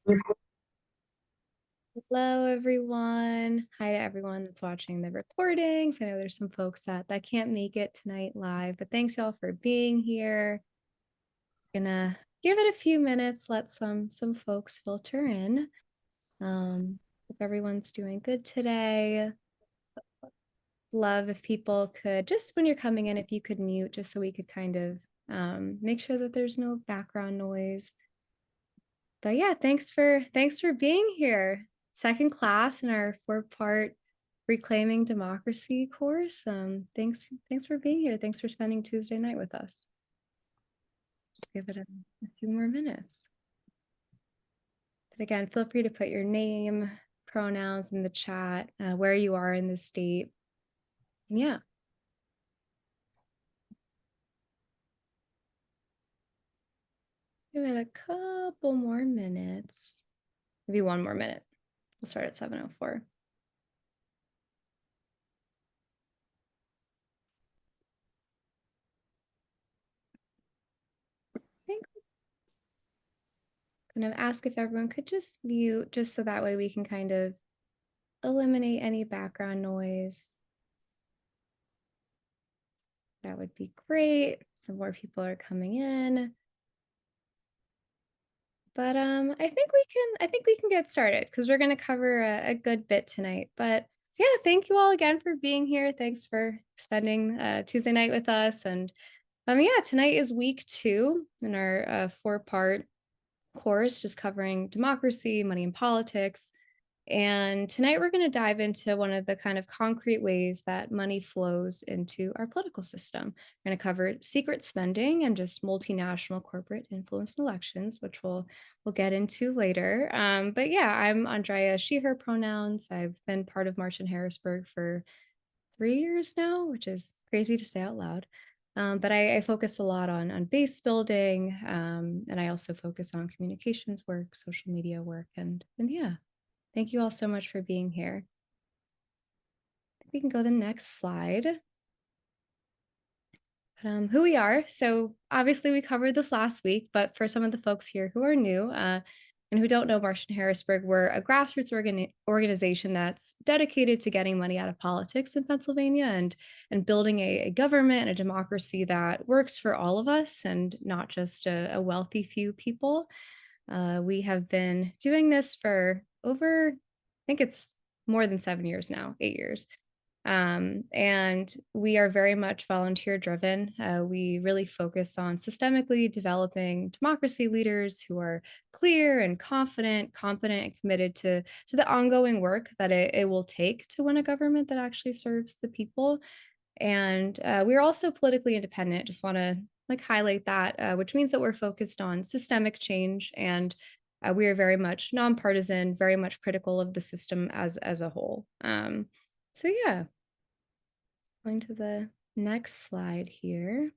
Hello, everyone. Hi to everyone that's watching the recordings. I know there's some folks that can't make it tonight live, but thanks y'all for being here. Gonna give it a few minutes, let some folks filter in. Hope everyone's doing good today. Love if people could, just when you're coming in, if you could mute just so we could kind of make sure that there's no background noise. But yeah, thanks for being here. Second class in our 4-part Reclaiming Democracy course. Thanks for being here. Thanks for spending Tuesday night with us. Just give it a few more minutes. But again, feel free to put your name, pronouns in the chat, where you are in the state. And yeah. Give it a couple more minutes. Maybe one more minute. We'll start at 7:04. Kind of ask if everyone could just mute, just so that way we can kind of eliminate any background noise. That would be great. Some more people are coming in. But I think we can get started because we're going to cover a good bit tonight. But yeah, thank you all again for being here. Thanks for spending Tuesday night with us. And yeah, tonight is week 2 in our 4-part course, just covering democracy, money and politics. And tonight we're going to dive into one of the kind of concrete ways that money flows into our political system. We're going to cover secret spending and just multinational corporate influence in elections, which we'll get into later. But yeah, I'm Andrea, she, her pronouns. I've been part of March on Harrisburg for 3 years now, which is crazy to say out loud. But I focus a lot on base building, and I also focus on communications work, social media work, and yeah. Thank you all so much for being here. We can go to the next slide. Who we are. So obviously we covered this last week, but for some of the folks here who are new and who don't know March on Harrisburg, we're a grassroots organization that's dedicated to getting money out of politics in Pennsylvania and building a government and a democracy that works for all of us and not just a wealthy few people. We have been doing this for over, I think it's more than 7 years now, 8 years. And we are very much volunteer driven. We really focus on systemically developing democracy leaders who are clear and confident, competent, and committed to the ongoing work that it will take to win a government that actually serves the people. And we're also politically independent. Just want to highlight that, which means that we're focused on systemic change, and we are very much nonpartisan, very much critical of the system as a whole. So yeah, going to the next slide here.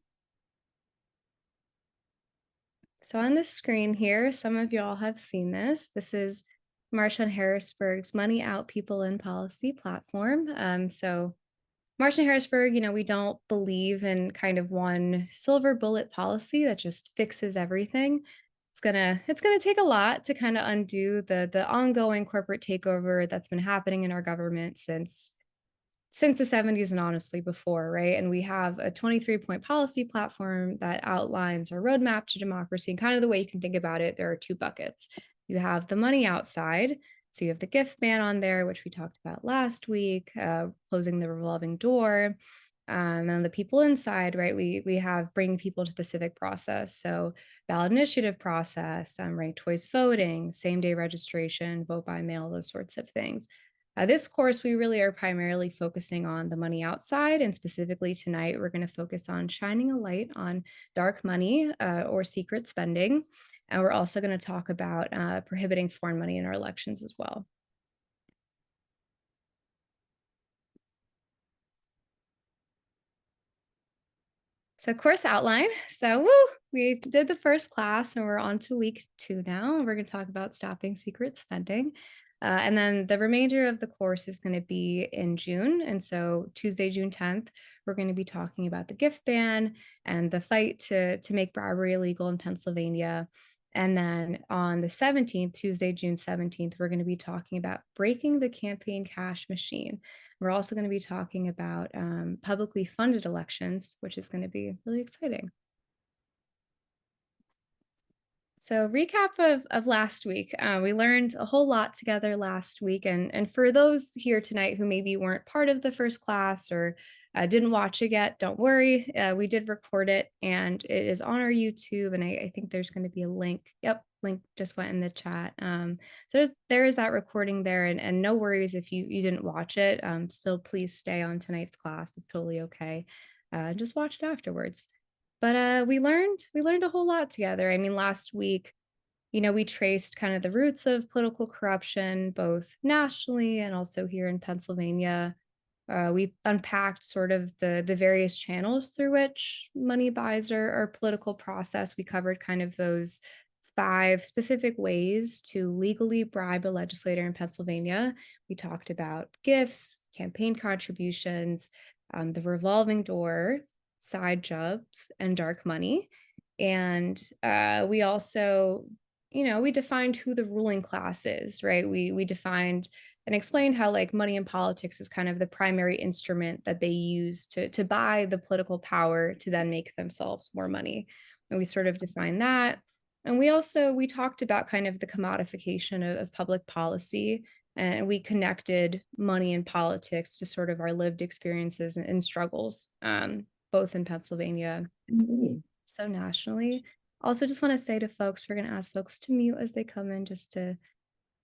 So on the screen here, some of you all have seen this. This is March on Harrisburg's Money Out People in Policy platform. So March on Harrisburg, we don't believe in kind of one silver bullet policy that just fixes everything. It's gonna take a lot to kind of undo the ongoing corporate takeover that's been happening in our government since the 70s and honestly before, right? And we have a 23-point policy platform that outlines our roadmap to democracy. And kind of the way you can think about it, there are 2 buckets. You have the money outside. So you have the gift ban on there, which we talked about last week, closing the revolving door. And the people inside, right? We have bringing people to the civic process. So ballot initiative process, ranked choice voting, same-day registration, vote by mail, those sorts of things. This course, we really are primarily focusing on the money outside, and specifically tonight, we're going to focus on shining a light on dark money or secret spending. And we're also going to talk about prohibiting foreign money in our elections as well. So course outline. So we did the first class and we're on to week 2 now. And we're going to talk about stopping secret spending. And then the remainder of the course is going to be in June. And so Tuesday, June 10th, we're going to be talking about the gift ban and the fight to make bribery illegal in Pennsylvania. And then on the 17th, Tuesday, June 17th, we're going to be talking about breaking the campaign cash machine. We're also going to be talking about publicly funded elections, which is going to be really exciting. So recap of last week, we learned a whole lot together last week. And for those here tonight who maybe weren't part of the first class or didn't watch it yet, don't worry. We did record it and it is on our YouTube. And I think there's going to be a link. Yep, link just went in the chat. So there is that recording there. And no worries if you didn't watch it. Still, please stay on tonight's class. It's totally okay. Just watch it afterwards. But we learned a whole lot together. I mean, last week, we traced kind of the roots of political corruption, both nationally and also here in Pennsylvania. We unpacked sort of the various channels through which money buys our political process. We covered kind of those 5 specific ways to legally bribe a legislator in Pennsylvania. We talked about gifts, campaign contributions, the revolving door, side jobs, and dark money. And we also, we defined who the ruling class is, right? We defined and explained how like money in politics is kind of the primary instrument that they use to buy the political power to then make themselves more money. And we sort of defined that. And we talked about kind of the commodification of public policy, and we connected money and politics to sort of our lived experiences and struggles, both in Pennsylvania, so nationally. Also, just want to say to folks, we're going to ask folks to mute as they come in just to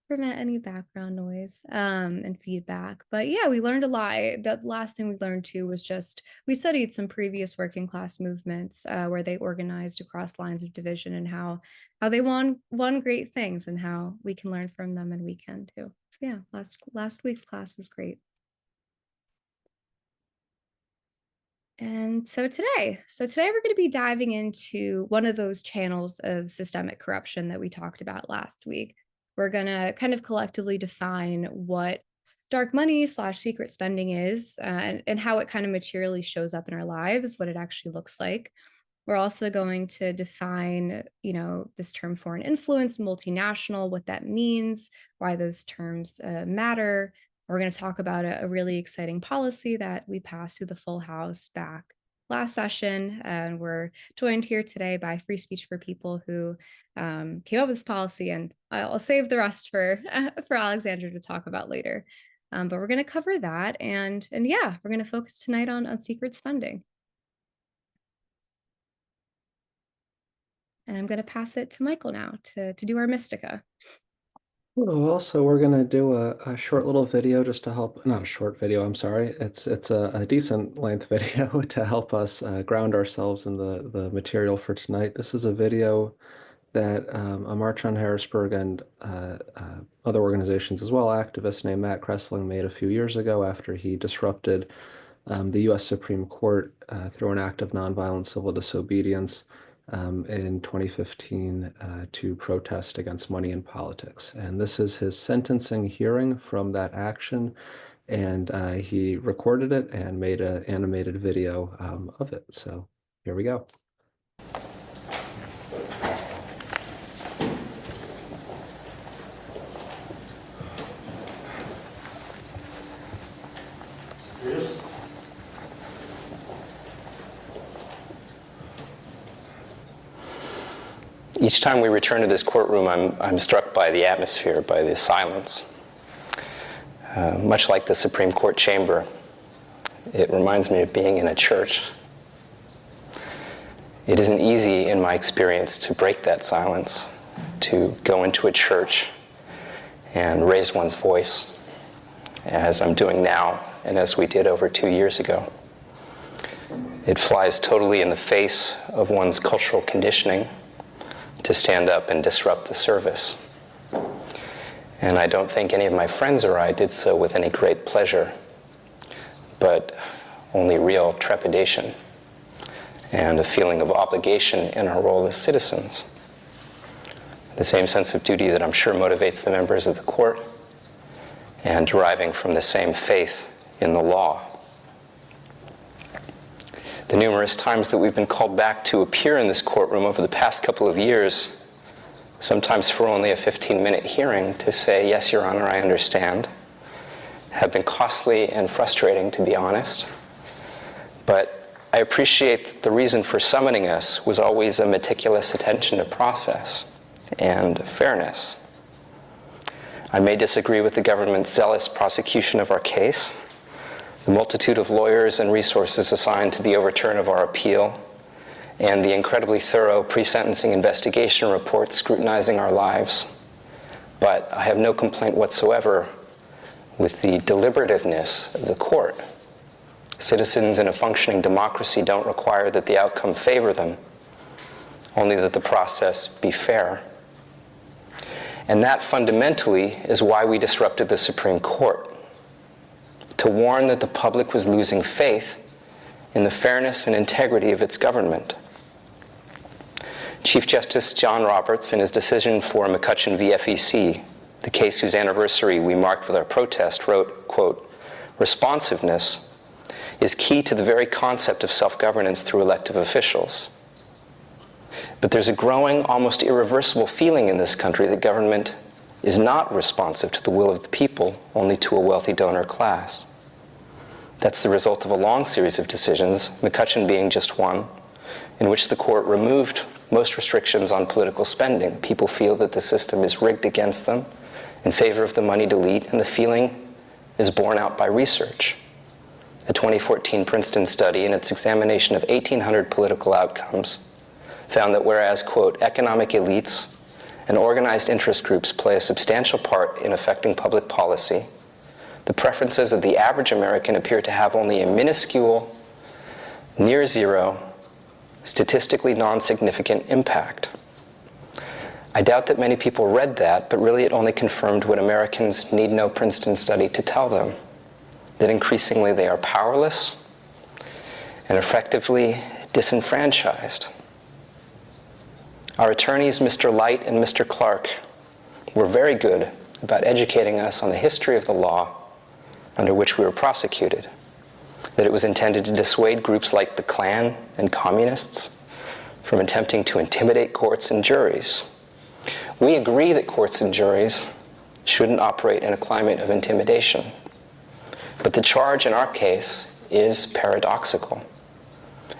prevent any background noise and feedback. But yeah, we learned a lot. The last thing we learned too was just we studied some previous working class movements where they organized across lines of division and how they won great things and how we can learn from them and we can too. So yeah, last week's class was great. And so today we're going to be diving into one of those channels of systemic corruption that we talked about last week. We're going to kind of collectively define what dark money / secret spending is and how it kind of materially shows up in our lives, what it actually looks like. We're also going to define, this term foreign influence, multinational, what that means, why those terms matter. We're going to talk about a really exciting policy that we passed through the full House back last session. And we're joined here today by Free Speech for People who came up with this policy. And I'll save the rest for Alexandra to talk about later. But we're going to cover that. And yeah, we're going to focus tonight on secret spending. And I'm going to pass it to Michael now to do our Mystica. Well, so we're going to do a short little video just to help, not a short video, I'm sorry. It's a decent length video to help us ground ourselves in the material for tonight. This is a video that a March on Harrisburg and other organizations as well, activists named Matt Kressling made a few years ago after he disrupted the U.S. Supreme Court through an act of nonviolent civil disobedience in 2015 to protest against money in politics. And this is his sentencing hearing from that action. And he recorded it and made an animated video of it. So here we go. Here it is. Each time we return to this courtroom, I'm struck by the atmosphere, by the silence. Much like the Supreme Court chamber, it reminds me of being in a church. It isn't easy, in my experience, to break that silence, to go into a church and raise one's voice, as I'm doing now, and as we did over 2 years ago. It flies totally in the face of one's cultural conditioning to stand up and disrupt the service. And I don't think any of my friends or I did so with any great pleasure, but only real trepidation and a feeling of obligation in our role as citizens. The same sense of duty that I'm sure motivates the members of the court, and deriving from the same faith in the law. The numerous times that we've been called back to appear in this courtroom over the past couple of years sometimes for only a 15-minute hearing, to say, yes, Your Honor, I understand, have been costly and frustrating, to be honest. But I appreciate that the reason for summoning us was always a meticulous attention to process and fairness. I may disagree with the government's zealous prosecution of our case, the multitude of lawyers and resources assigned to the overturn of our appeal, and the incredibly thorough pre-sentencing investigation report scrutinizing our lives. But I have no complaint whatsoever with the deliberativeness of the court. Citizens in a functioning democracy don't require that the outcome favor them, only that the process be fair. And that fundamentally is why we disrupted the Supreme Court, to warn that the public was losing faith in the fairness and integrity of its government. Chief Justice John Roberts, in his decision for McCutcheon v. FEC, the case whose anniversary we marked with our protest, wrote, quote, "Responsiveness is key to the very concept of self-governance through elective officials. But there's a growing, almost irreversible feeling in this country that government is not responsive to the will of the people, only to a wealthy donor class. That's the result of a long series of decisions, McCutcheon being just one, in which the court removed most restrictions on political spending. People feel that the system is rigged against them in favor of the moneyed elite, and the feeling is borne out by research. A 2014 Princeton study, in its examination of 1,800 political outcomes, found that whereas, quote, economic elites and organized interest groups play a substantial part in affecting public policy, the preferences of the average American appear to have only a minuscule, near zero, statistically non-significant impact. I doubt that many people read that, but really it only confirmed what Americans need no Princeton study to tell them, that increasingly they are powerless and effectively disenfranchised. Our attorneys, Mr. Light and Mr. Clark, were very good about educating us on the history of the law under which we were prosecuted, that it was intended to dissuade groups like the Klan and communists from attempting to intimidate courts and juries. We agree that courts and juries shouldn't operate in a climate of intimidation, but the charge in our case is paradoxical.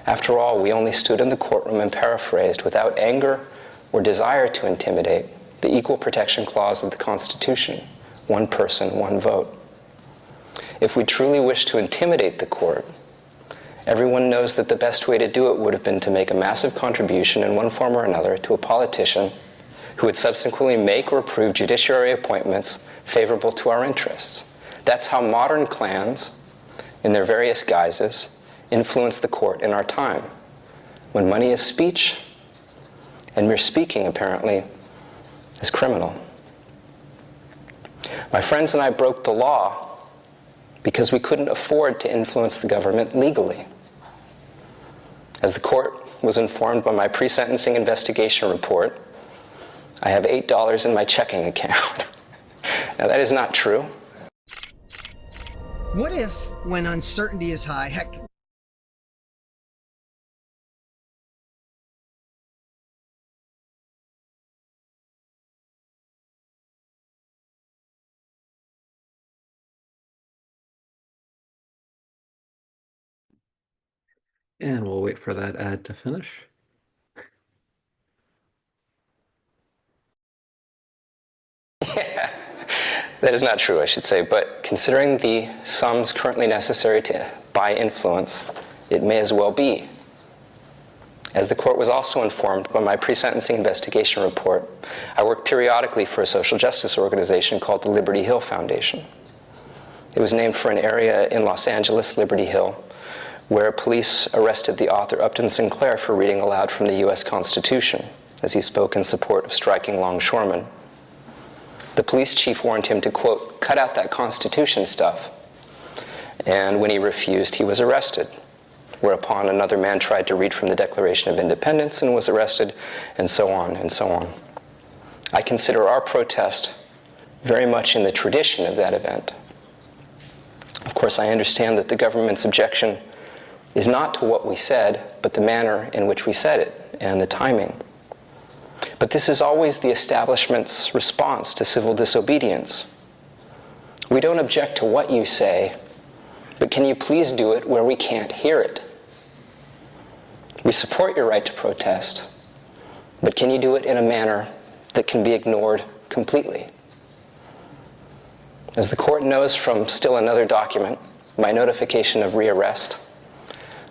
After all, we only stood in the courtroom and paraphrased, without anger or desire to intimidate, the Equal Protection Clause of the Constitution, one person, one vote. If we truly wished to intimidate the court, everyone knows that the best way to do it would have been to make a massive contribution in one form or another to a politician who would subsequently make or approve judiciary appointments favorable to our interests. That's how modern clans, in their various guises, influence the court in our time. When money is speech, and mere speaking, apparently, is criminal. My friends and I broke the law because we couldn't afford to influence the government legally. As the court was informed by my pre-sentencing investigation report, I have $8 in my checking account. Now, that is not true. What if, when uncertainty is high, heck, And we'll wait for that ad to finish. Yeah, that is not true, I should say, but considering the sums currently necessary to buy influence, it may as well be. As the court was also informed by my pre-sentencing investigation report, I work periodically for a social justice organization called the Liberty Hill Foundation. It was named for an area in Los Angeles, Liberty Hill, where police arrested the author Upton Sinclair for reading aloud from the US Constitution as he spoke in support of striking longshoremen. The police chief warned him to, quote, cut out that Constitution stuff. And when he refused, he was arrested, whereupon another man tried to read from the Declaration of Independence and was arrested, and so on and so on. I consider our protest very much in the tradition of that event. Of course, I understand that the government's objection is not to what we said, but the manner in which we said it and the timing. But this is always the establishment's response to civil disobedience. We don't object to what you say, but can you please do it where we can't hear it? We support your right to protest, but can you do it in a manner that can be ignored completely? As the court knows from still another document, my notification of rearrest,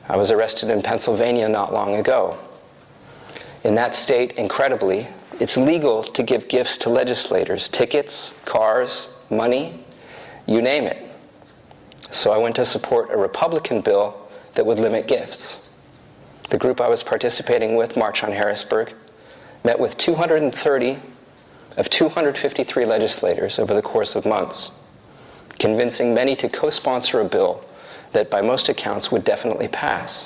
I was arrested in Pennsylvania not long ago. In that state, incredibly, it's legal to give gifts to legislators, tickets, cars, money, you name it. So I went to support a Republican bill that would limit gifts. The group I was participating with, March on Harrisburg, met with 230 of 253 legislators over the course of months, convincing many to co-sponsor a bill that by most accounts would definitely pass.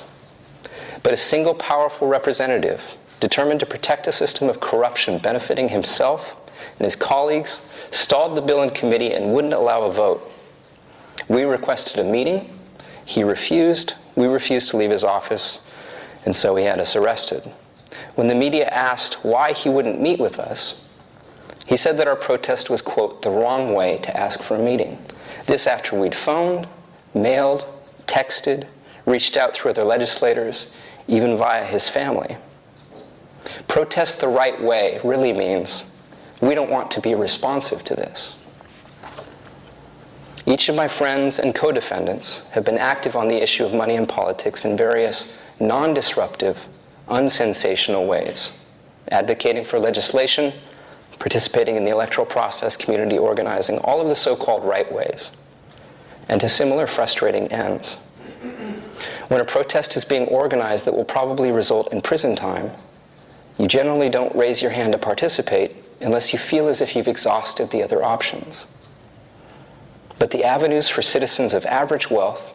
But a single powerful representative, determined to protect a system of corruption benefiting himself and his colleagues, stalled the bill in committee and wouldn't allow a vote. We requested a meeting. He refused. We refused to leave his office, and so he had us arrested. When the media asked why he wouldn't meet with us, he said that our protest was, quote, the wrong way to ask for a meeting. This after we'd phoned, mailed, texted, reached out through other legislators, even via his family. Protest the right way really means we don't want to be responsive to this. Each of my friends and co-defendants have been active on the issue of money and politics in various non-disruptive, unsensational ways, advocating for legislation, participating in the electoral process, community organizing, all of the so-called right ways, and to similar frustrating ends. When a protest is being organized that will probably result in prison time, you generally don't raise your hand to participate unless you feel as if you've exhausted the other options. But the avenues for citizens of average wealth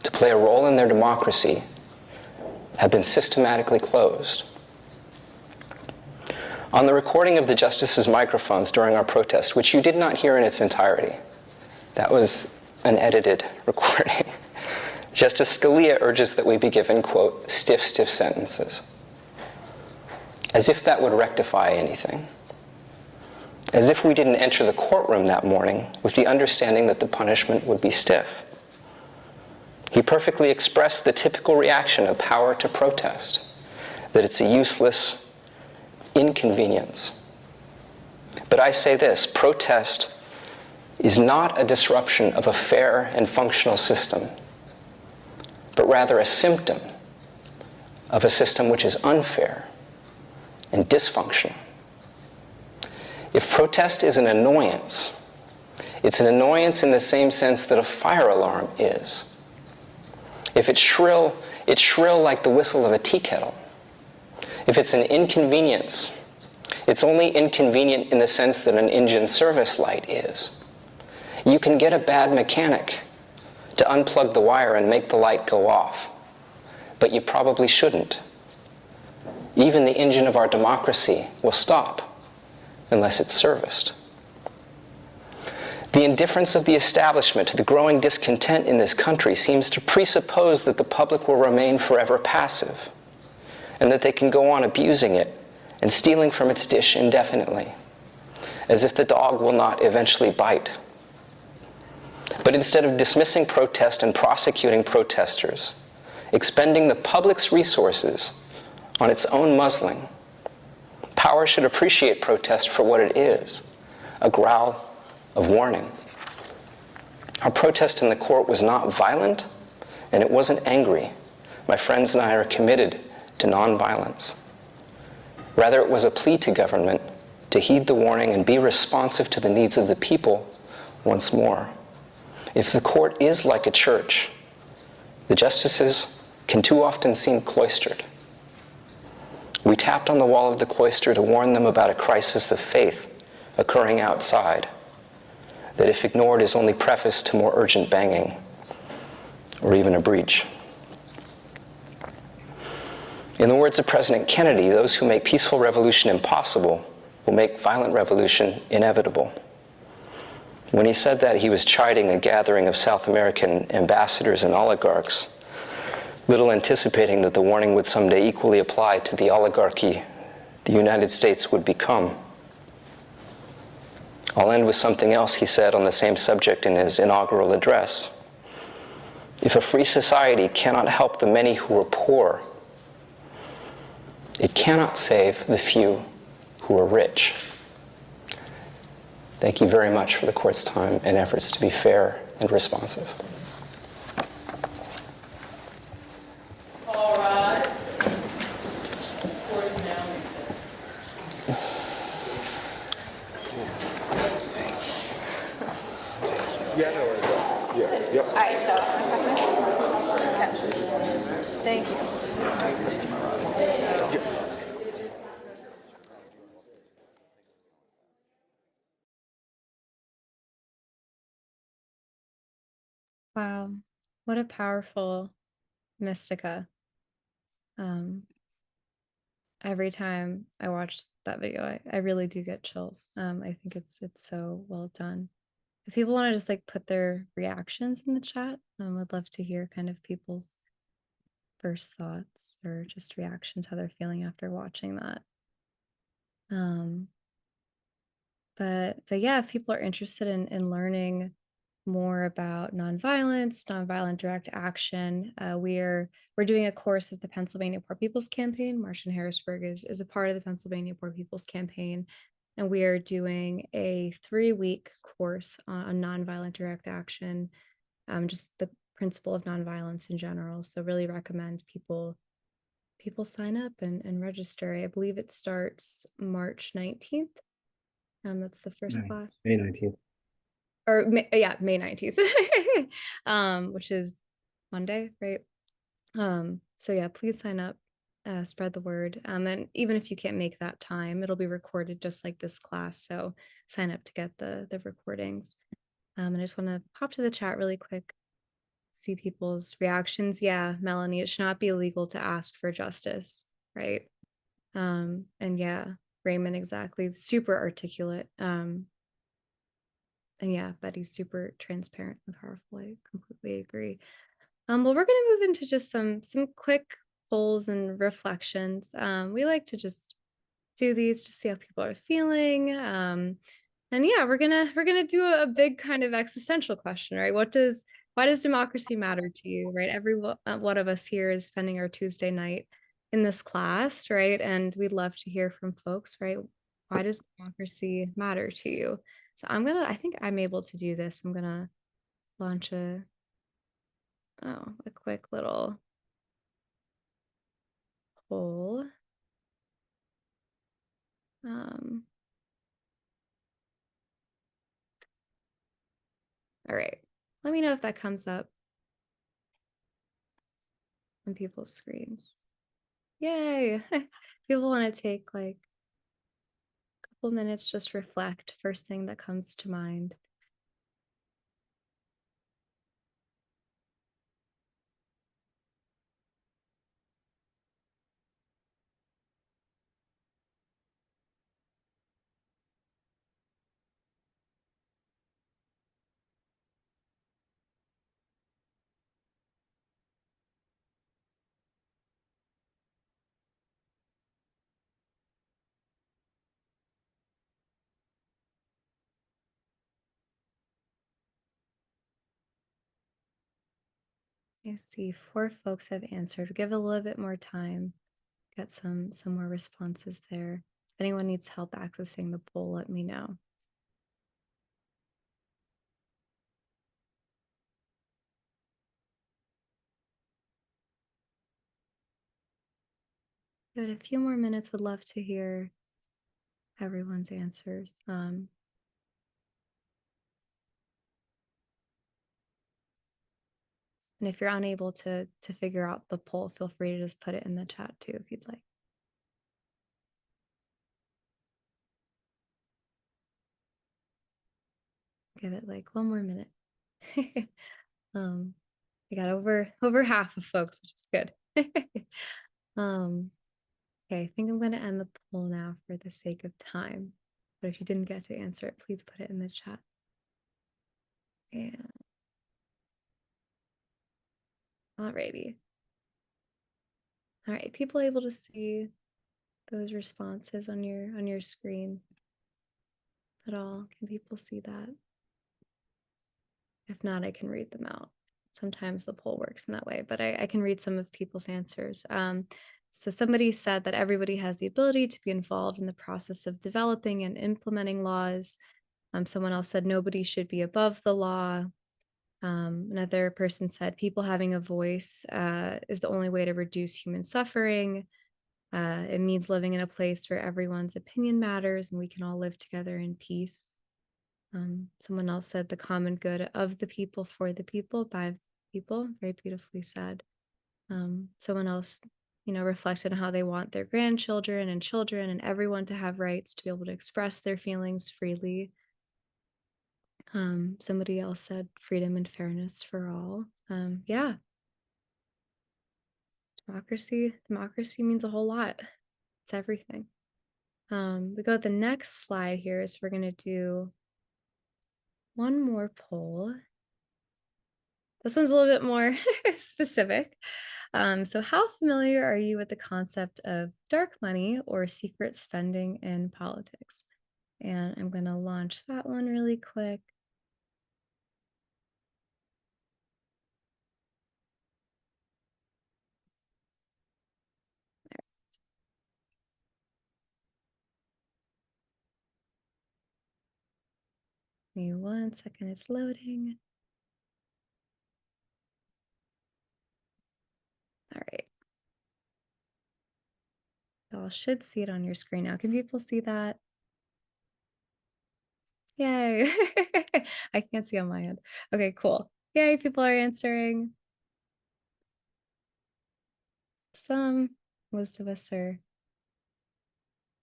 to play a role in their democracy have been systematically closed. On the recording of the justices' microphones during our protest, which you did not hear in its entirety, that was an edited recording, Justice Scalia urges that we be given, quote, stiff sentences. As if that would rectify anything. As if we didn't enter the courtroom that morning with the understanding that the punishment would be stiff. He perfectly expressed the typical reaction of power to protest, that it's a useless inconvenience. But I say this, protest is not a disruption of a fair and functional system, but rather a symptom of a system which is unfair and dysfunctional. If protest is an annoyance, it's an annoyance in the same sense that a fire alarm is. If it's shrill like the whistle of a tea kettle. If it's an inconvenience, it's only inconvenient in the sense that an engine service light is. You can get a bad mechanic to unplug the wire and make the light go off, but you probably shouldn't. Even the engine of our democracy will stop unless it's serviced. The indifference of the establishment to the growing discontent in this country seems to presuppose that the public will remain forever passive, and that they can go on abusing it and stealing from its dish indefinitely, as if the dog will not eventually bite. But instead of dismissing protest and prosecuting protesters, expending the public's resources on its own muzzling, power should appreciate protest for what it is, a growl of warning. Our protest in the court was not violent, and it wasn't angry. My friends and I are committed to nonviolence. Rather, it was a plea to government to heed the warning and be responsive to the needs of the people once more. If the court is like a church, the justices can too often seem cloistered. We tapped on the wall of the cloister to warn them about a crisis of faith occurring outside, that if ignored is only prefaced to more urgent banging, or even a breach. In the words of President Kennedy, those who make peaceful revolution impossible will make violent revolution inevitable. When he said that, he was chiding a gathering of South American ambassadors and oligarchs, little anticipating that the warning would someday equally apply to the oligarchy the United States would become. I'll end with something else he said on the same subject in his inaugural address. If a free society cannot help the many who are poor, it cannot save the few who are rich. Thank you very much for the court's time and efforts to be fair and responsive. All rise. Court is now recessed. Yeah, no worries. Yeah, yep. All right, so thank you. Wow, what a powerful Mystica. Every time I watch that video, I really do get chills. I think it's so well done. If people want to just like put their reactions in the chat, I'd love to hear kind of people's first thoughts or just reactions, how they're feeling after watching that. But yeah, if people are interested in learning more about nonviolence, nonviolent direct action, we're doing a course as the Pennsylvania Poor People's Campaign. MarchOnHarrisburg is a part of the Pennsylvania Poor People's Campaign, and we are doing a 3-week course on nonviolent direct action, just the principle of nonviolence in general. So really recommend people sign up and register. I believe it starts March 19th. That's the first class. May 19th. Or May 19th, which is Monday, right? So yeah, please sign up, spread the word. And even if you can't make that time, it'll be recorded just like this class. So sign up to get the recordings. And I just want to pop to the chat really quick, see people's reactions. Yeah, Melanie, it should not be illegal to ask for justice, right? And yeah, Raymond, exactly, super articulate. And yeah, Betty's super transparent and powerful. I completely agree. Well, we're gonna move into just some quick polls and reflections. We like to just do these to see how people are feeling. And yeah, we're gonna do a big kind of existential question, right? Why does democracy matter to you, right? Every one of us here is spending our Tuesday night in this class, right? And we'd love to hear from folks, right? Why does democracy matter to you? So I think I'm able to do this. I'm gonna launch a quick little poll. All right, let me know if that comes up on people's screens. Yay! People want to take like a couple minutes, just reflect, first thing that comes to mind. I see 4 folks have answered. Give a little bit more time. Get some more responses there. If anyone needs help accessing the poll, let me know. Give it a few more minutes. Would love to hear everyone's answers. And if you're unable to figure out the poll, feel free to just put it in the chat too if you'd like. Give it like 1 more minute. I got over half of folks, which is good. Okay, I think I'm going to end the poll now for the sake of time. But if you didn't get to answer it, please put it in the chat. And alrighty. All right, people able to see those responses on your screen at all? Can people see that? If not, I can read them out. Sometimes the poll works in that way, but I can read some of people's answers. So somebody said that everybody has the ability to be involved in the process of developing and implementing laws. Someone else said nobody should be above the law. Another person said people having a voice is the only way to reduce human suffering. It means living in a place where everyone's opinion matters and we can all live together in peace. Someone else said the common good of the people for the people by people. Very beautifully said. Someone else, reflected on how they want their grandchildren and children and everyone to have rights to be able to express their feelings freely. Somebody else said freedom and fairness for all. Yeah. Democracy means a whole lot. It's everything. We go to the next slide here is we're going to do one more poll. This one's a little bit more specific. So how familiar are you with the concept of dark money or secret spending in politics? And I'm going to launch that one really quick. Give me 1 second, it's loading. All right. Y'all should see it on your screen now. Can people see that? Yay. I can't see on my end. Okay, cool. Yay, people are answering. Most of us are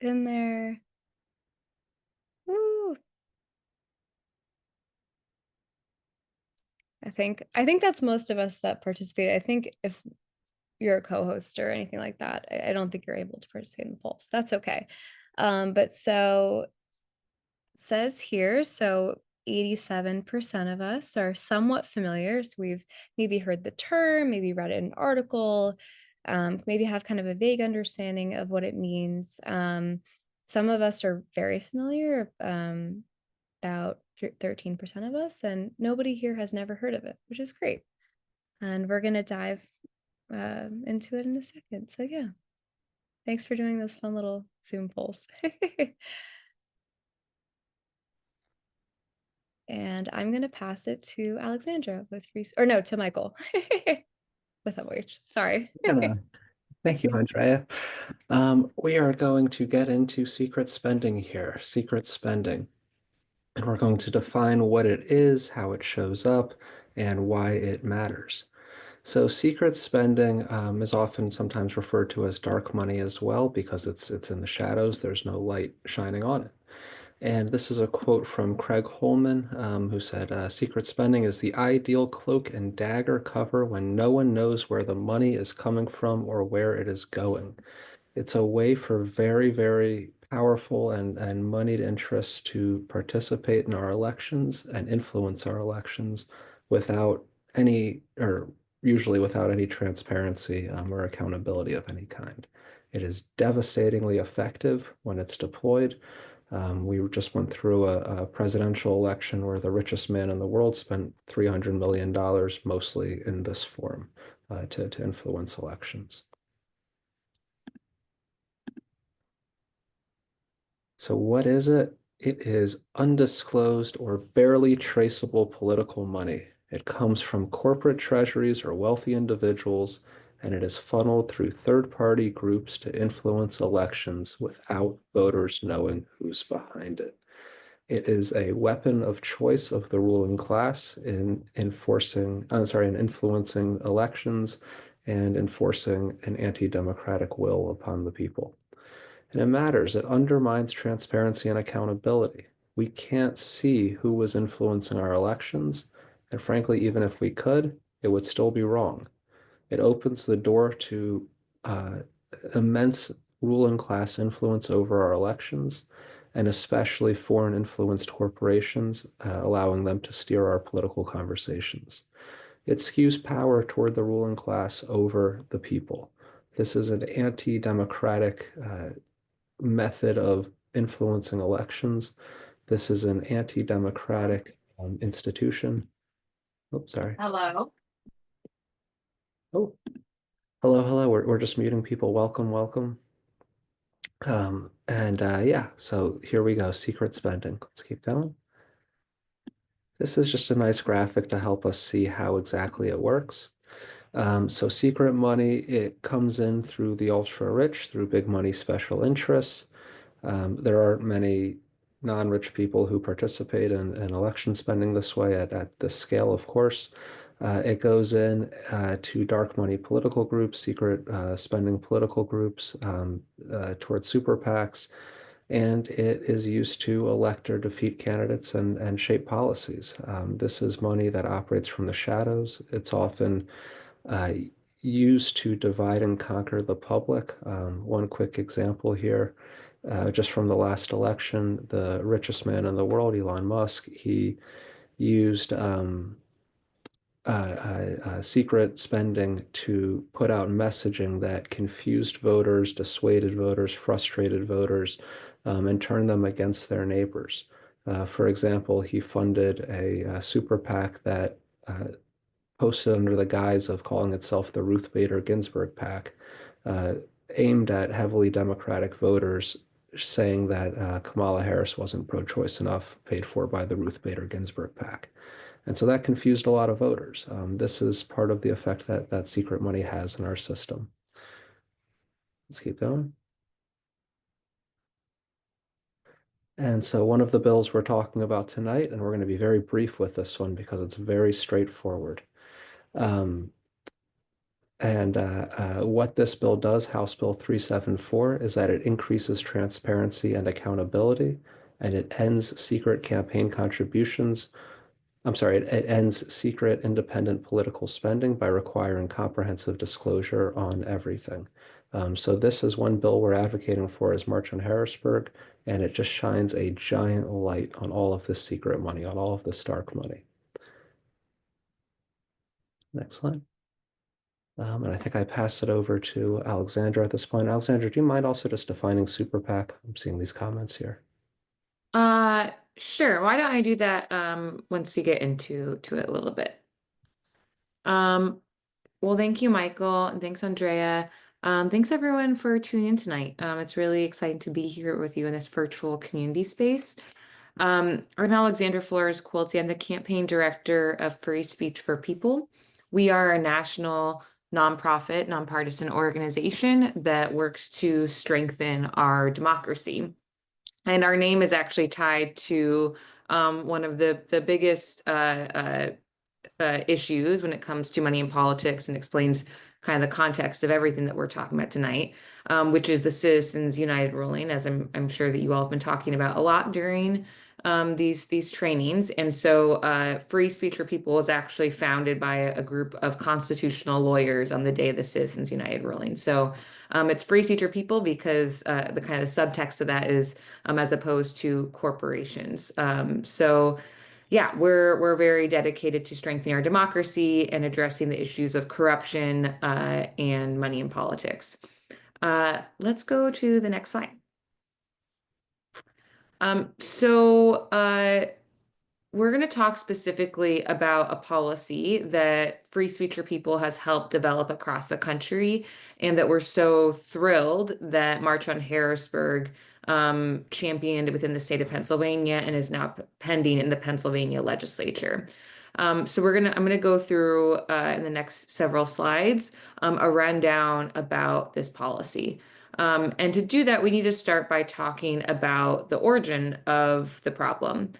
in there. Woo. I think that's most of us that participate. I think if you're a co-host or anything like that, I don't think you're able to participate in the polls. That's okay. But so it says here, so 87% of us are somewhat familiar. So we've maybe heard the term, maybe read an article, maybe have kind of a vague understanding of what it means. Some of us are very familiar, about 13% of us, and nobody here has never heard of it, which is great. And we're going to dive into it in a second. So yeah, thanks for doing those fun little Zoom polls. And I'm going to pass it to Alexandra with to Michael with MOH. Sorry. Thank you, Andrea. We are going to get into secret spending here, secret spending. And we're going to define what it is, how it shows up, and why it matters. So secret spending is often sometimes referred to as dark money as well because it's in the shadows. There's no light shining on it. And this is a quote from Craig Holman, who said, secret spending is the ideal cloak and dagger cover when no one knows where the money is coming from or where it is going. It's a way for very, very powerful and moneyed interests to participate in our elections and influence our elections without any, or usually without any transparency or accountability of any kind. It is devastatingly effective when it's deployed. We just went through a presidential election where the richest man in the world spent $300 million mostly in this form to influence elections. So what is it? It is undisclosed or barely traceable political money. It comes from corporate treasuries or wealthy individuals, and it is funneled through third-party groups to influence elections without voters knowing who's behind it. It is a weapon of choice of the ruling class in influencing elections and enforcing an anti-democratic will upon the people. And it matters. It undermines transparency and accountability. We can't see who was influencing our elections. And frankly, even if we could, it would still be wrong. It opens the door to immense ruling class influence over our elections, and especially foreign influenced corporations, allowing them to steer our political conversations. It skews power toward the ruling class over the people. This is an anti-democratic method of influencing elections. This is an anti-democratic institution. Oops, sorry. Hello. Oh, hello, hello. We're just muting people. Welcome, welcome. Yeah, so here we go. Secret spending. Let's keep going. This is just a nice graphic to help us see how exactly it works. So secret money, it comes in through the ultra rich, through big money special interests. There aren't many non-rich people who participate in election spending this way at this scale, of course. It goes in to dark money political groups, secret spending political groups, towards super PACs, and it is used to elect or defeat candidates and shape policies. This is money that operates from the shadows. It's often uh, used to divide and conquer the public. One quick example here, just from the last election, the richest man in the world, Elon Musk, he used secret spending to put out messaging that confused voters, dissuaded voters, frustrated voters, and turned them against their neighbors. For example, he funded a super PAC that posted under the guise of calling itself the Ruth Bader Ginsburg PAC, uh, aimed at heavily Democratic voters, saying that Kamala Harris wasn't pro-choice enough, paid for by the Ruth Bader Ginsburg PAC. And so that confused a lot of voters. This is part of the effect that secret money has in our system. Let's keep going. And so one of the bills we're talking about tonight, and we're going to be very brief with this one because it's very straightforward. Um, what this bill does, House Bill 374, is that it increases transparency and accountability, and it ends secret campaign contributions. I'm sorry, it ends secret independent political spending by requiring comprehensive disclosure on everything. So this is one bill we're advocating for as March on Harrisburg, and it just shines a giant light on all of this secret money, on all of this dark money. Next slide. And I think I pass it over to Alexandra at this point. Alexandra, do you mind also just defining super PAC? I'm seeing these comments here. Sure. Why don't I do that once we get into it a little bit? Well, thank you, Michael, and thanks, Andrea. Thanks everyone for tuning in tonight. It's really exciting to be here with you in this virtual community space. I'm Alexandra Flores-Quilty. I'm the campaign director of Free Speech for People. We are a national nonprofit, nonpartisan organization that works to strengthen our democracy. And our name is actually tied to one of the biggest issues when it comes to money in politics, and explains kind of the context of everything that we're talking about tonight, which is the Citizens United ruling, as I'm sure that you all have been talking about a lot during these trainings. And so Free Speech for People was actually founded by a group of constitutional lawyers on the day of the Citizens United ruling. So it's Free Speech for People because the kind of subtext of that is as opposed to corporations. Yeah, we're very dedicated to strengthening our democracy and addressing the issues of corruption and money in politics. Let's go to the next slide. We're going to talk specifically about a policy that Free Speech for People has helped develop across the country, and that we're so thrilled that March on Harrisburg championed within the state of Pennsylvania and is now pending in the Pennsylvania legislature. I'm gonna go through in the next several slides a rundown about this policy. And to do that, we need to start by talking about the origin of the problem.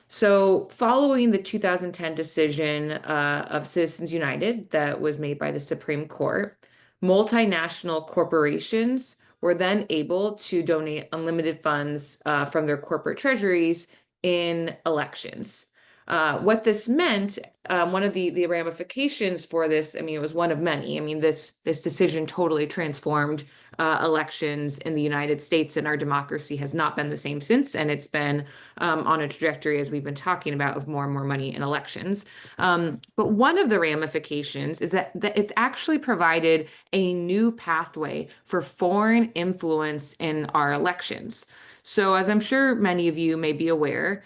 So following the 2010 decision of Citizens United that was made by the Supreme Court, multinational corporations were then able to donate unlimited funds from their corporate treasuries in elections. What this meant, one of the ramifications for this, I mean, it was one of many. I mean, this decision totally transformed elections in the United States, and our democracy has not been the same since. And it's been on a trajectory, as we've been talking about, of more and more money in elections. But one of the ramifications is that it actually provided a new pathway for foreign influence in our elections. So, as I'm sure many of you may be aware,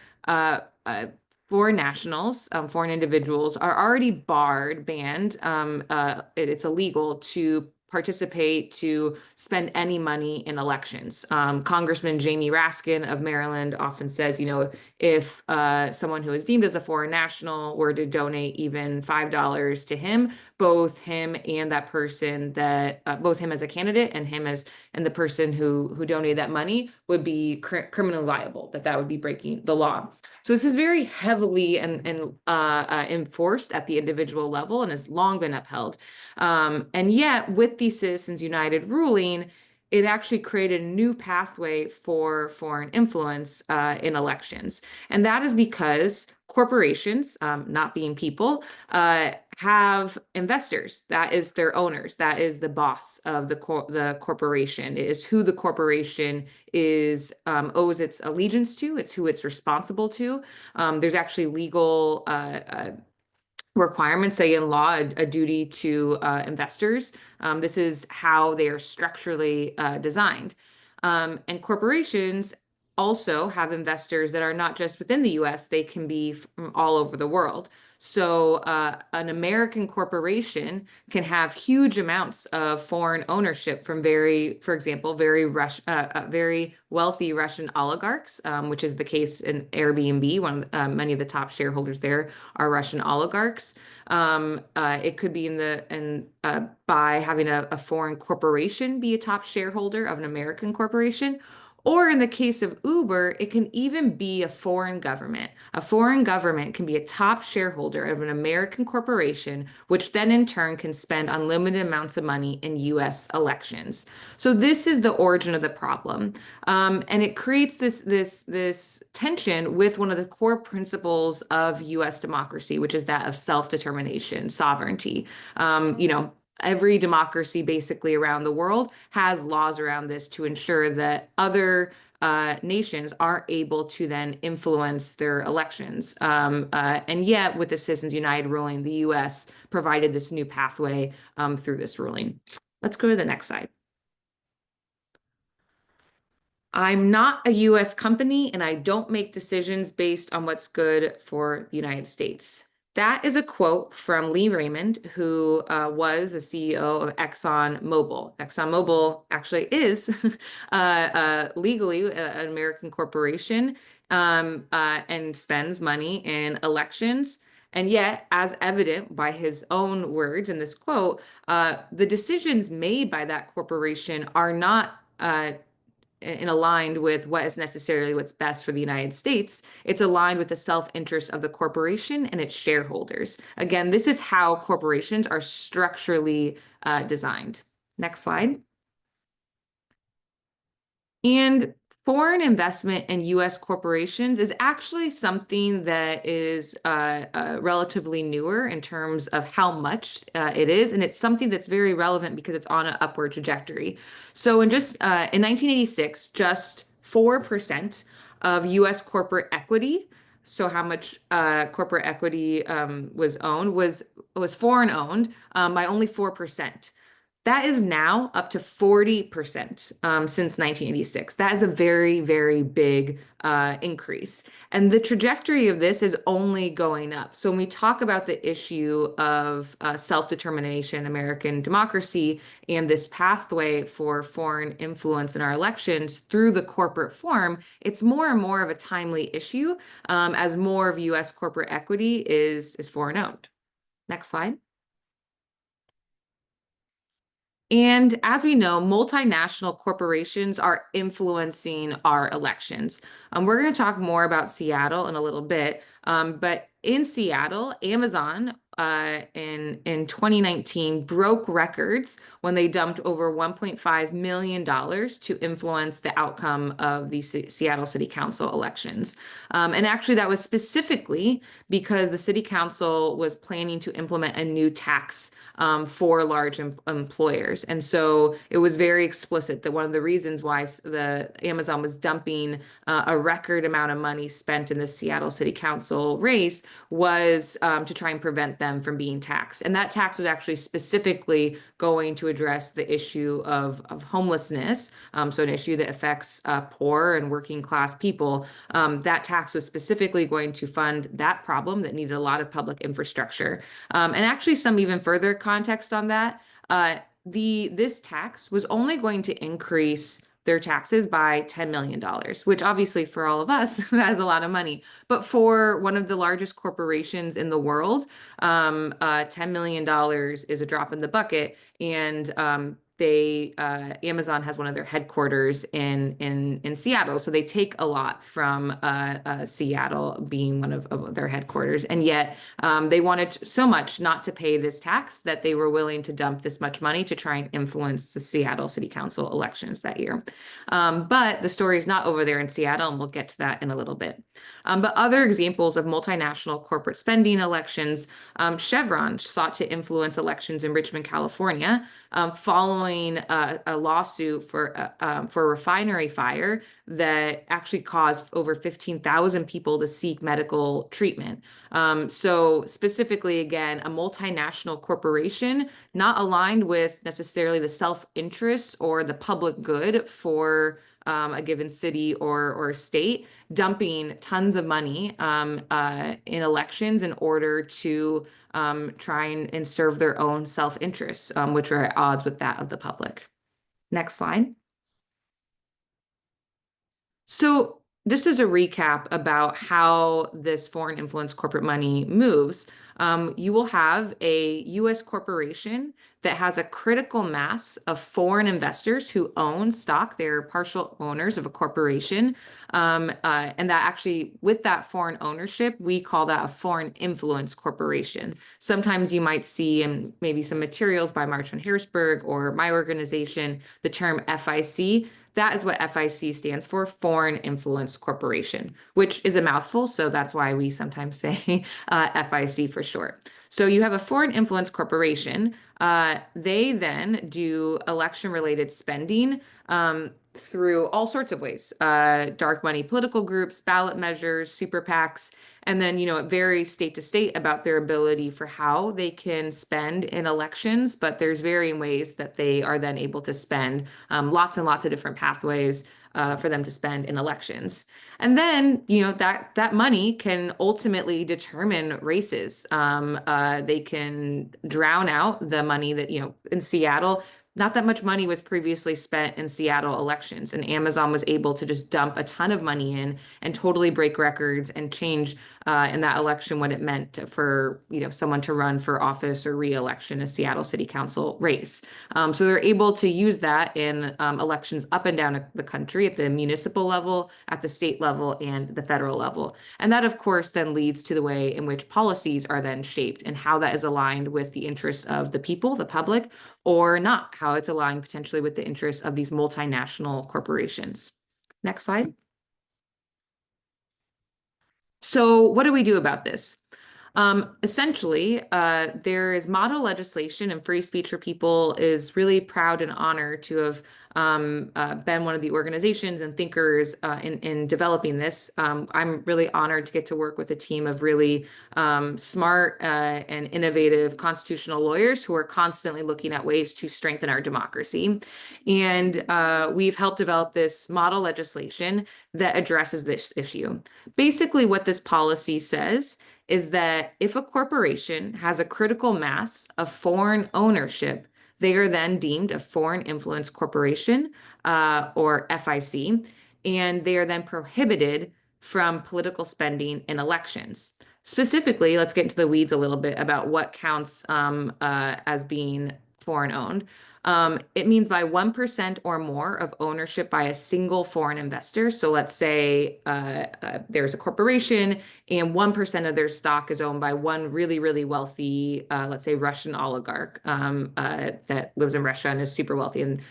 foreign nationals, foreign individuals are already banned. It's illegal to participate, to spend any money in elections. Congressman Jamie Raskin of Maryland often says, if someone who is deemed as a foreign national were to donate even $5 to him, both him and that person both him as a candidate and the person who donated that money would be criminally liable, that would be breaking the law. So this is very heavily enforced at the individual level and has long been upheld. And yet, with the Citizens United ruling, it actually created a new pathway for foreign influence in elections. And that is because corporations, not being people, have investors. That is their owners. That is the boss of the corporation. It is who the corporation owes its allegiance to. It's who it's responsible to. There's actually legal requirements, say in law, a duty to investors. This is how they are structurally designed. And corporations also have investors that are not just within the US, they can be from all over the world. So an American corporation can have huge amounts of foreign ownership from for example, very wealthy Russian oligarchs, which is the case in Airbnb. Many of the top shareholders there are Russian oligarchs. It could be by having a foreign corporation be a top shareholder of an American corporation. Or in the case of Uber, it can even be a foreign government. A foreign government can be a top shareholder of an American corporation, which then in turn can spend unlimited amounts of money in US elections. So this is the origin of the problem. And it creates this tension with one of the core principles of US democracy, which is that of self-determination, sovereignty. Every democracy basically around the world has laws around this to ensure that other nations aren't able to then influence their elections. And yet, with the Citizens United ruling, the US provided this new pathway through this ruling. Let's go to the next slide. I'm not a US company, and I don't make decisions based on what's good for the United States. That is a quote from Lee Raymond, who was the CEO of ExxonMobil. ExxonMobil actually is legally an American corporation and spends money in elections. And yet, as evident by his own words in this quote, the decisions made by that corporation are not aligned with what is necessarily what's best for the United States. It's aligned with the self-interest of the corporation and its shareholders. Again, this is how corporations are structurally designed. Next slide. And foreign investment in US corporations is actually something that is relatively newer in terms of how much it is. And it's something that's very relevant because it's on an upward trajectory. So in 1986, just 4% of US corporate equity, so how much corporate equity was owned, was foreign owned by only 4%. That is now up to 40% since 1986. That is a very, very big increase. And the trajectory of this is only going up. So when we talk about the issue of self-determination, American democracy, and this pathway for foreign influence in our elections through the corporate form, it's more and more of a timely issue as more of US corporate equity is foreign owned. Next slide. And as we know, multinational corporations are influencing our elections. We're going to talk more about Seattle in a little bit, but in Seattle, Amazon in 2019 broke records when they dumped over $1.5 million to influence the outcome of the Seattle City Council elections. And actually, that was specifically because the City Council was planning to implement a new tax for large employers. And so it was very explicit that one of the reasons why the Amazon was dumping a record amount of money spent in the Seattle City Council race was to try and prevent them from being taxed. And that tax was actually specifically going to address the issue of homelessness, so an issue that affects poor and working class people. That tax was specifically going to fund that problem that needed a lot of public infrastructure. And actually some even further context on that, this tax was only going to increase their taxes by $10 million, which obviously for all of us, that is a lot of money. But for one of the largest corporations in the world, $10 million is a drop in the bucket. And Amazon has one of their headquarters in Seattle. So they take a lot from Seattle being one of their headquarters. And yet they wanted so much not to pay this tax that they were willing to dump this much money to try and influence the Seattle City Council elections that year. But the story is not over there in Seattle, and we'll get to that in a little bit. But other examples of multinational corporate spending elections, Chevron sought to influence elections in Richmond, California, following a lawsuit for a refinery fire that actually caused over 15,000 people to seek medical treatment. So specifically, again, a multinational corporation not aligned with necessarily the self-interest or the public good for a given city or state, dumping tons of money in elections in order to try and serve their own self-interests, which are at odds with that of the public. Next slide. So just as a recap about how this foreign influence corporate money moves, you will have a U.S. corporation that has a critical mass of foreign investors who own stock. They're partial owners of a corporation. And that actually, with that foreign ownership, we call that a foreign influence corporation. Sometimes you might see in maybe some materials by March on Harrisburg or my organization, the term FIC. That is what FIC stands for, Foreign Influence Corporation, which is a mouthful. So that's why we sometimes say FIC for short. So you have a foreign influence corporation. They then do election-related spending through all sorts of ways, dark money political groups, ballot measures, super PACs. And then, it varies state to state about their ability for how they can spend in elections, but there's varying ways that they are then able to spend, lots and lots of different pathways for them to spend in elections. And then, that money can ultimately determine races. They can drown out the money that, in Seattle, not that much money was previously spent in Seattle elections, and Amazon was able to just dump a ton of money in and totally break records and change in that election what it meant for someone to run for office or re-election in a Seattle City Council race. So they're able to use that in elections up and down the country at the municipal level, at the state level, and the federal level. And that, of course, then leads to the way in which policies are then shaped and how that is aligned with the interests of the people, the public, or not, how it's aligned potentially with the interests of these multinational corporations. Next slide. So what do we do about this? Essentially, there is model legislation, and Free Speech for People is really proud and honored to have been one of the organizations and thinkers in developing this. I'm really honored to get to work with a team of really smart and innovative constitutional lawyers who are constantly looking at ways to strengthen our democracy. And we've helped develop this model legislation that addresses this issue. Basically, what this policy says is that if a corporation has a critical mass of foreign ownership, they are then deemed a foreign influence corporation, or FIC, and they are then prohibited from political spending in elections. Specifically, let's get into the weeds a little bit about what counts as being foreign owned. It means by 1% or more of ownership by a single foreign investor. So let's say there's a corporation and 1% of their stock is owned by one really, really wealthy, let's say Russian oligarch that lives in Russia and is super wealthy. And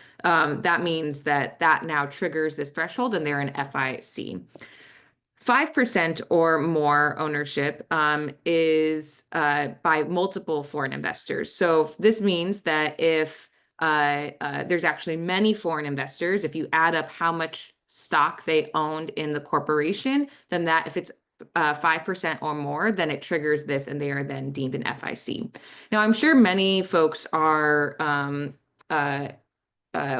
that means that now triggers this threshold and they're an FIC. 5% or more ownership is by multiple foreign investors. So this means that if there's actually many foreign investors, if you add up how much stock they owned in the corporation, then that if it's 5% or more, then it triggers this and they are then deemed an FIC. Now, I'm sure many folks are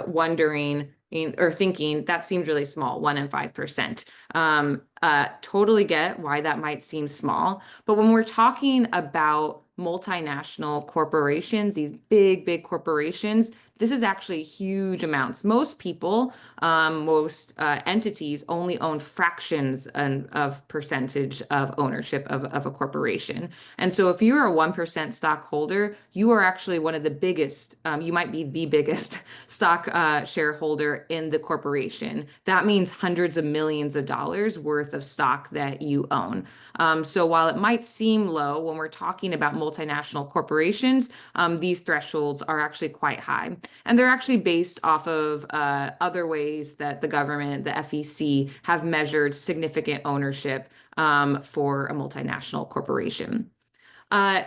wondering or thinking that seems really small, 1 and 5%. Totally get why that might seem small, but when we're talking about multinational corporations, these big corporations, this is actually huge amounts. Most people, most entities only own fractions of percentage of ownership of a corporation. And so if you're a 1% stockholder, you are actually one of the biggest, you might be the biggest stock shareholder in the corporation. That means hundreds of millions of dollars worth of stock that you own. So while it might seem low when we're talking about multinational corporations, these thresholds are actually quite high. And they're actually based off of other ways that the government, the FEC, have measured significant ownership for a multinational corporation.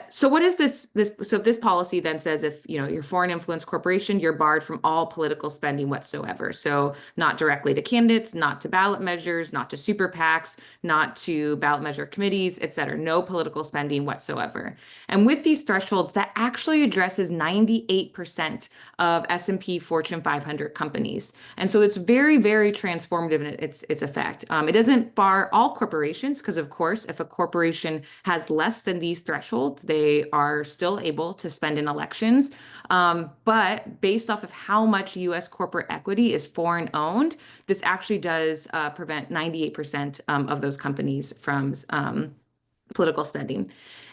So what is this? So if this policy then says if you're a foreign influence corporation, you're barred from all political spending whatsoever. So not directly to candidates, not to ballot measures, not to super PACs, not to ballot measure committees, et cetera. No political spending whatsoever. And with these thresholds, that actually addresses 98% of S&P Fortune 500 companies. And so it's very, very transformative in its effect. It doesn't bar all corporations because, of course, if a corporation has less than these thresholds, they are still able to spend in elections. But based off of how much U.S. corporate equity is foreign owned, this actually does prevent 98% of those companies from political spending.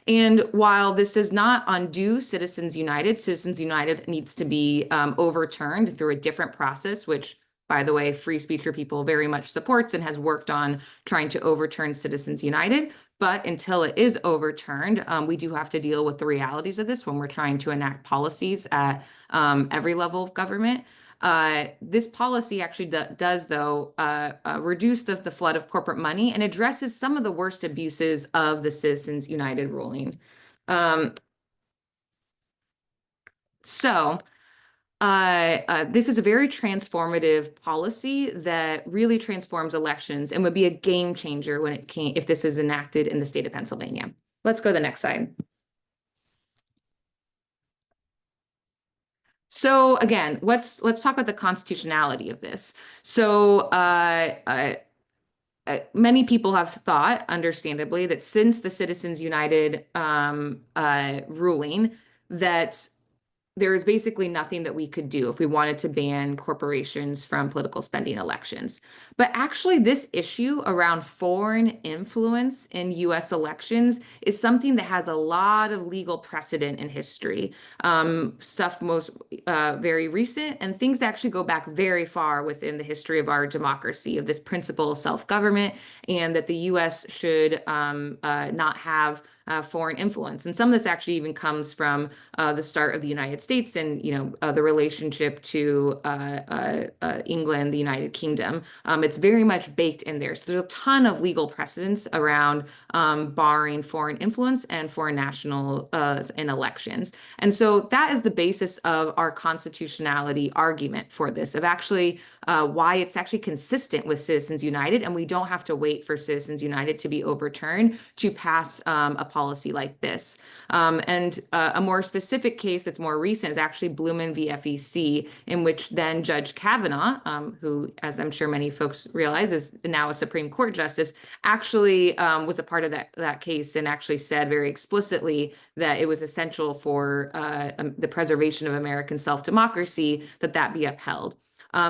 And while this does not undo Citizens United, Citizens United needs to be overturned through a different process, which, by the way, Free Speech for People very much supports and has worked on trying to overturn Citizens United. But until it is overturned, we do have to deal with the realities of this when we're trying to enact policies at every level of government. This policy actually does, though, reduce the flood of corporate money and addresses some of the worst abuses of the Citizens United ruling. This is a very transformative policy that really transforms elections and would be a game changer when if this is enacted in the state of Pennsylvania. Let's go to the next slide. So again, let's talk about the constitutionality of this. So many people have thought, understandably, that since the Citizens United ruling, that there is basically nothing that we could do if we wanted to ban corporations from political spending elections. But actually, this issue around foreign influence in U.S. elections is something that has a lot of legal precedent in history. Stuff most very recent and things that actually go back very far within the history of our democracy, of this principle of self-government, and that the U.S. should not have foreign influence. And some of this actually even comes from the start of the United States and the relationship to England, the United Kingdom. It's very much baked in there. So there's a ton of legal precedents around barring foreign influence and foreign national in elections. And so that is the basis of our constitutionality argument for this, of actually why it's actually consistent with Citizens United, and we don't have to wait for Citizens United to be overturned to pass a policy like this. And a more specific case that's more recent is actually Blumen v. FEC, in which then Judge Kavanaugh, who, as I'm sure many folks realize, is now a Supreme Court justice, actually was a part of that case and actually said very explicitly that it was essential for the preservation of American self-democracy that be upheld.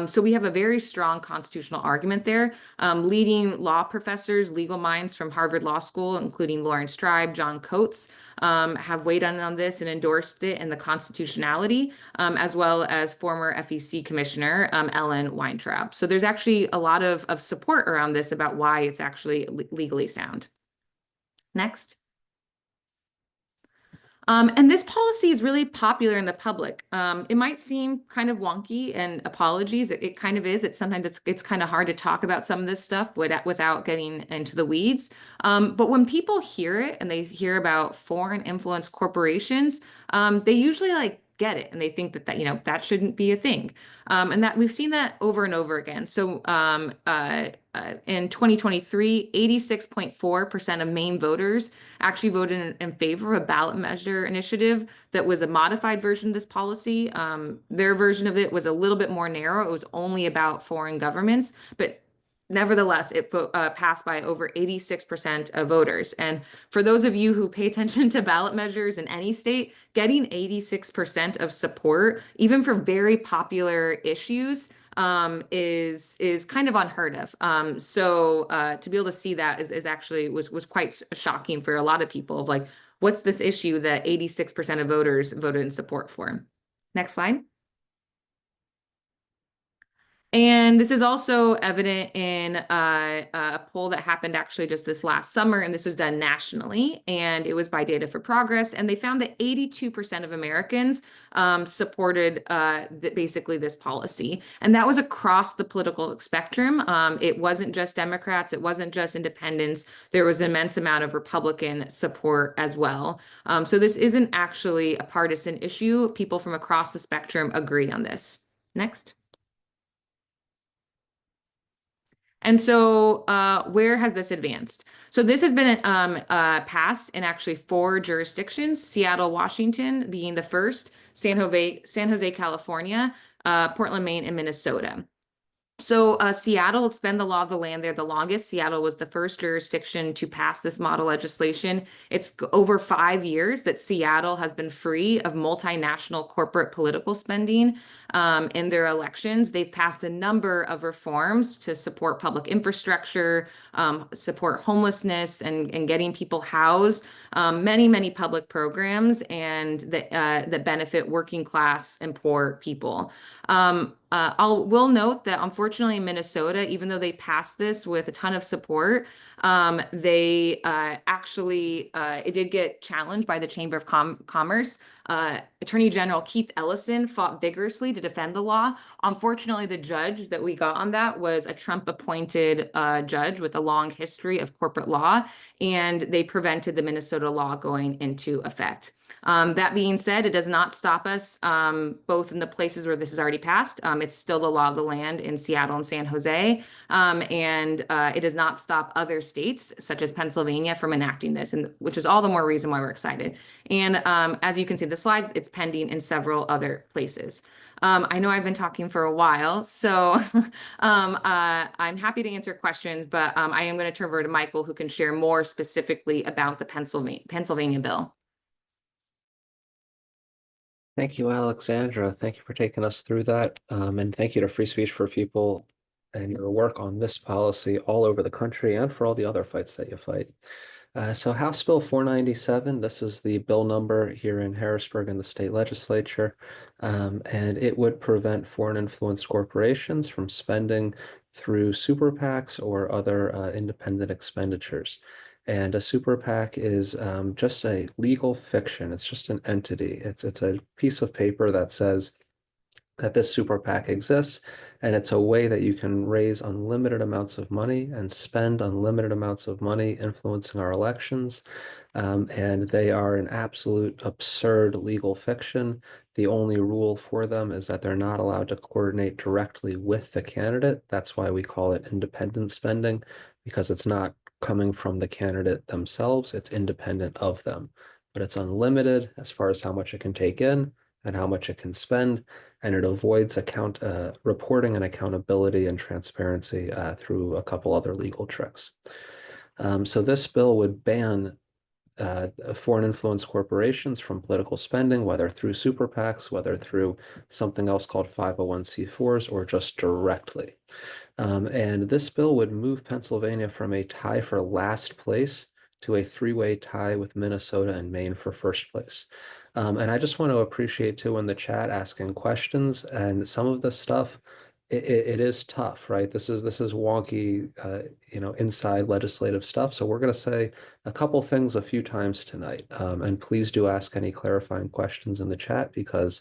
So we have a very strong constitutional argument there. Leading law professors, legal minds from Harvard Law School, including Lawrence Tribe, John Coates, have weighed in on this and endorsed it and the constitutionality, as well as former FEC Commissioner Ellen Weintraub. So there's actually a lot of support around this about why it's actually legally sound. Next. And this policy is really popular in the public. It might seem kind of wonky, and apologies, it kind of is. Sometimes it's kind of hard to talk about some of this stuff without getting into the weeds. But when people hear it and they hear about foreign influence corporations, they usually like get it, and they think that that shouldn't be a thing. And that we've seen that over and over again. So in 2023, 86.4% of Maine voters actually voted in favor of a ballot measure initiative that was a modified version of this policy. Their version of it was a little bit more narrow. It was only about foreign governments, but nevertheless, it passed by over 86% of voters. And for those of you who pay attention to ballot measures in any state, getting 86% of support, even for very popular issues, is kind of unheard of. So to be able to see that is actually was quite shocking for a lot of people of like, what's this issue that 86% of voters voted in support for? Next slide. And this is also evident in a poll that happened actually just this last summer, and this was done nationally, and it was by Data for Progress, and they found that 82% of Americans supported basically this policy, and that was across the political spectrum. It wasn't just Democrats, it wasn't just independents, there was an immense amount of Republican support as well. So this isn't actually a partisan issue. People from across the spectrum agree on this. Next. And so where has this advanced? So this has been passed in actually 4 jurisdictions, Seattle, Washington being the first, San Jose, California, Portland, Maine, and Minnesota. So Seattle, it's been the law of the land there the longest. Seattle was the first jurisdiction to pass this model legislation. It's over 5 years that Seattle has been free of multinational corporate political spending in their elections. They've passed a number of reforms to support public infrastructure, support homelessness, and getting people housed. Many public programs and that benefit working class and poor people. Will note that unfortunately in Minnesota, even though they passed this with a ton of support, they actually it did get challenged by the Chamber of Commerce. Attorney General Keith Ellison fought vigorously to defend the law. Unfortunately, the judge that we got on that was a Trump-appointed judge with a long history of corporate law, and they prevented the Minnesota law going into effect. That being said, it does not stop us both in the places where this is already passed. It's still the law of the land in Seattle and San Jose, and it does not stop other states such as Pennsylvania from enacting this, and which is all the more reason why we're excited. And as you can see the slide, it's pending in several other places. I know I've been talking for a while, so I'm happy to answer questions, but I am going to turn over to Michael, who can share more specifically about the Pennsylvania bill. Thank you, Alexandra. Thank you for taking us through that. And thank you to Free Speech for People and your work on this policy all over the country and for all the other fights that you fight. So House Bill 497, this is the bill number here in Harrisburg in the state legislature, and it would prevent foreign influence corporations from spending through super PACs or other independent expenditures. And a super PAC is just a legal fiction. It's just an entity. It's a piece of paper that says that this super PAC exists, and it's a way that you can raise unlimited amounts of money and spend unlimited amounts of money influencing our elections. And they are an absolute absurd legal fiction. The only rule for them is that they're not allowed to coordinate directly with the candidate. That's why we call it independent spending, because it's not coming from the candidate themselves, it's independent of them. But it's unlimited as far as how much it can take in and how much it can spend, and it avoids reporting and accountability and transparency through a couple other legal tricks. So this bill would ban foreign influence corporations from political spending, whether through super PACs, whether through something else called 501c4s, or just directly. And this bill would move Pennsylvania from a tie for last place to a three-way tie with Minnesota and Maine for first place. And I just want to appreciate too in the chat asking questions, and some of this stuff, it is tough, right? This is wonky, inside legislative stuff. So we're going to say a couple things a few times tonight. And please do ask any clarifying questions in the chat, because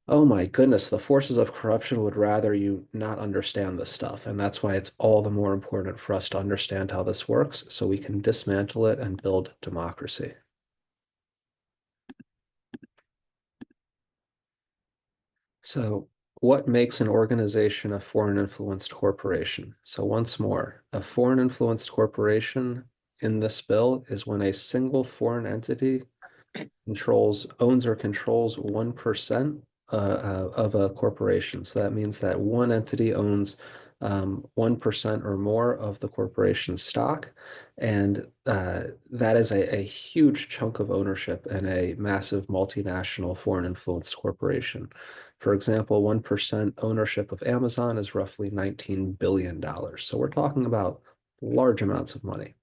oh my goodness, the forces of corruption would rather you not understand this stuff. And that's why it's all the more important for us to understand how this works so we can dismantle it and build democracy. So what makes an organization a foreign influenced corporation? So once more, a foreign influenced corporation in this bill is when a single foreign entity owns or controls 1% of a corporation. So that means that one entity owns 1% or more of the corporation's stock. And that is a huge chunk of ownership in a massive multinational foreign influenced corporation. For example, 1% ownership of Amazon is roughly $19 billion. So we're talking about large amounts of money.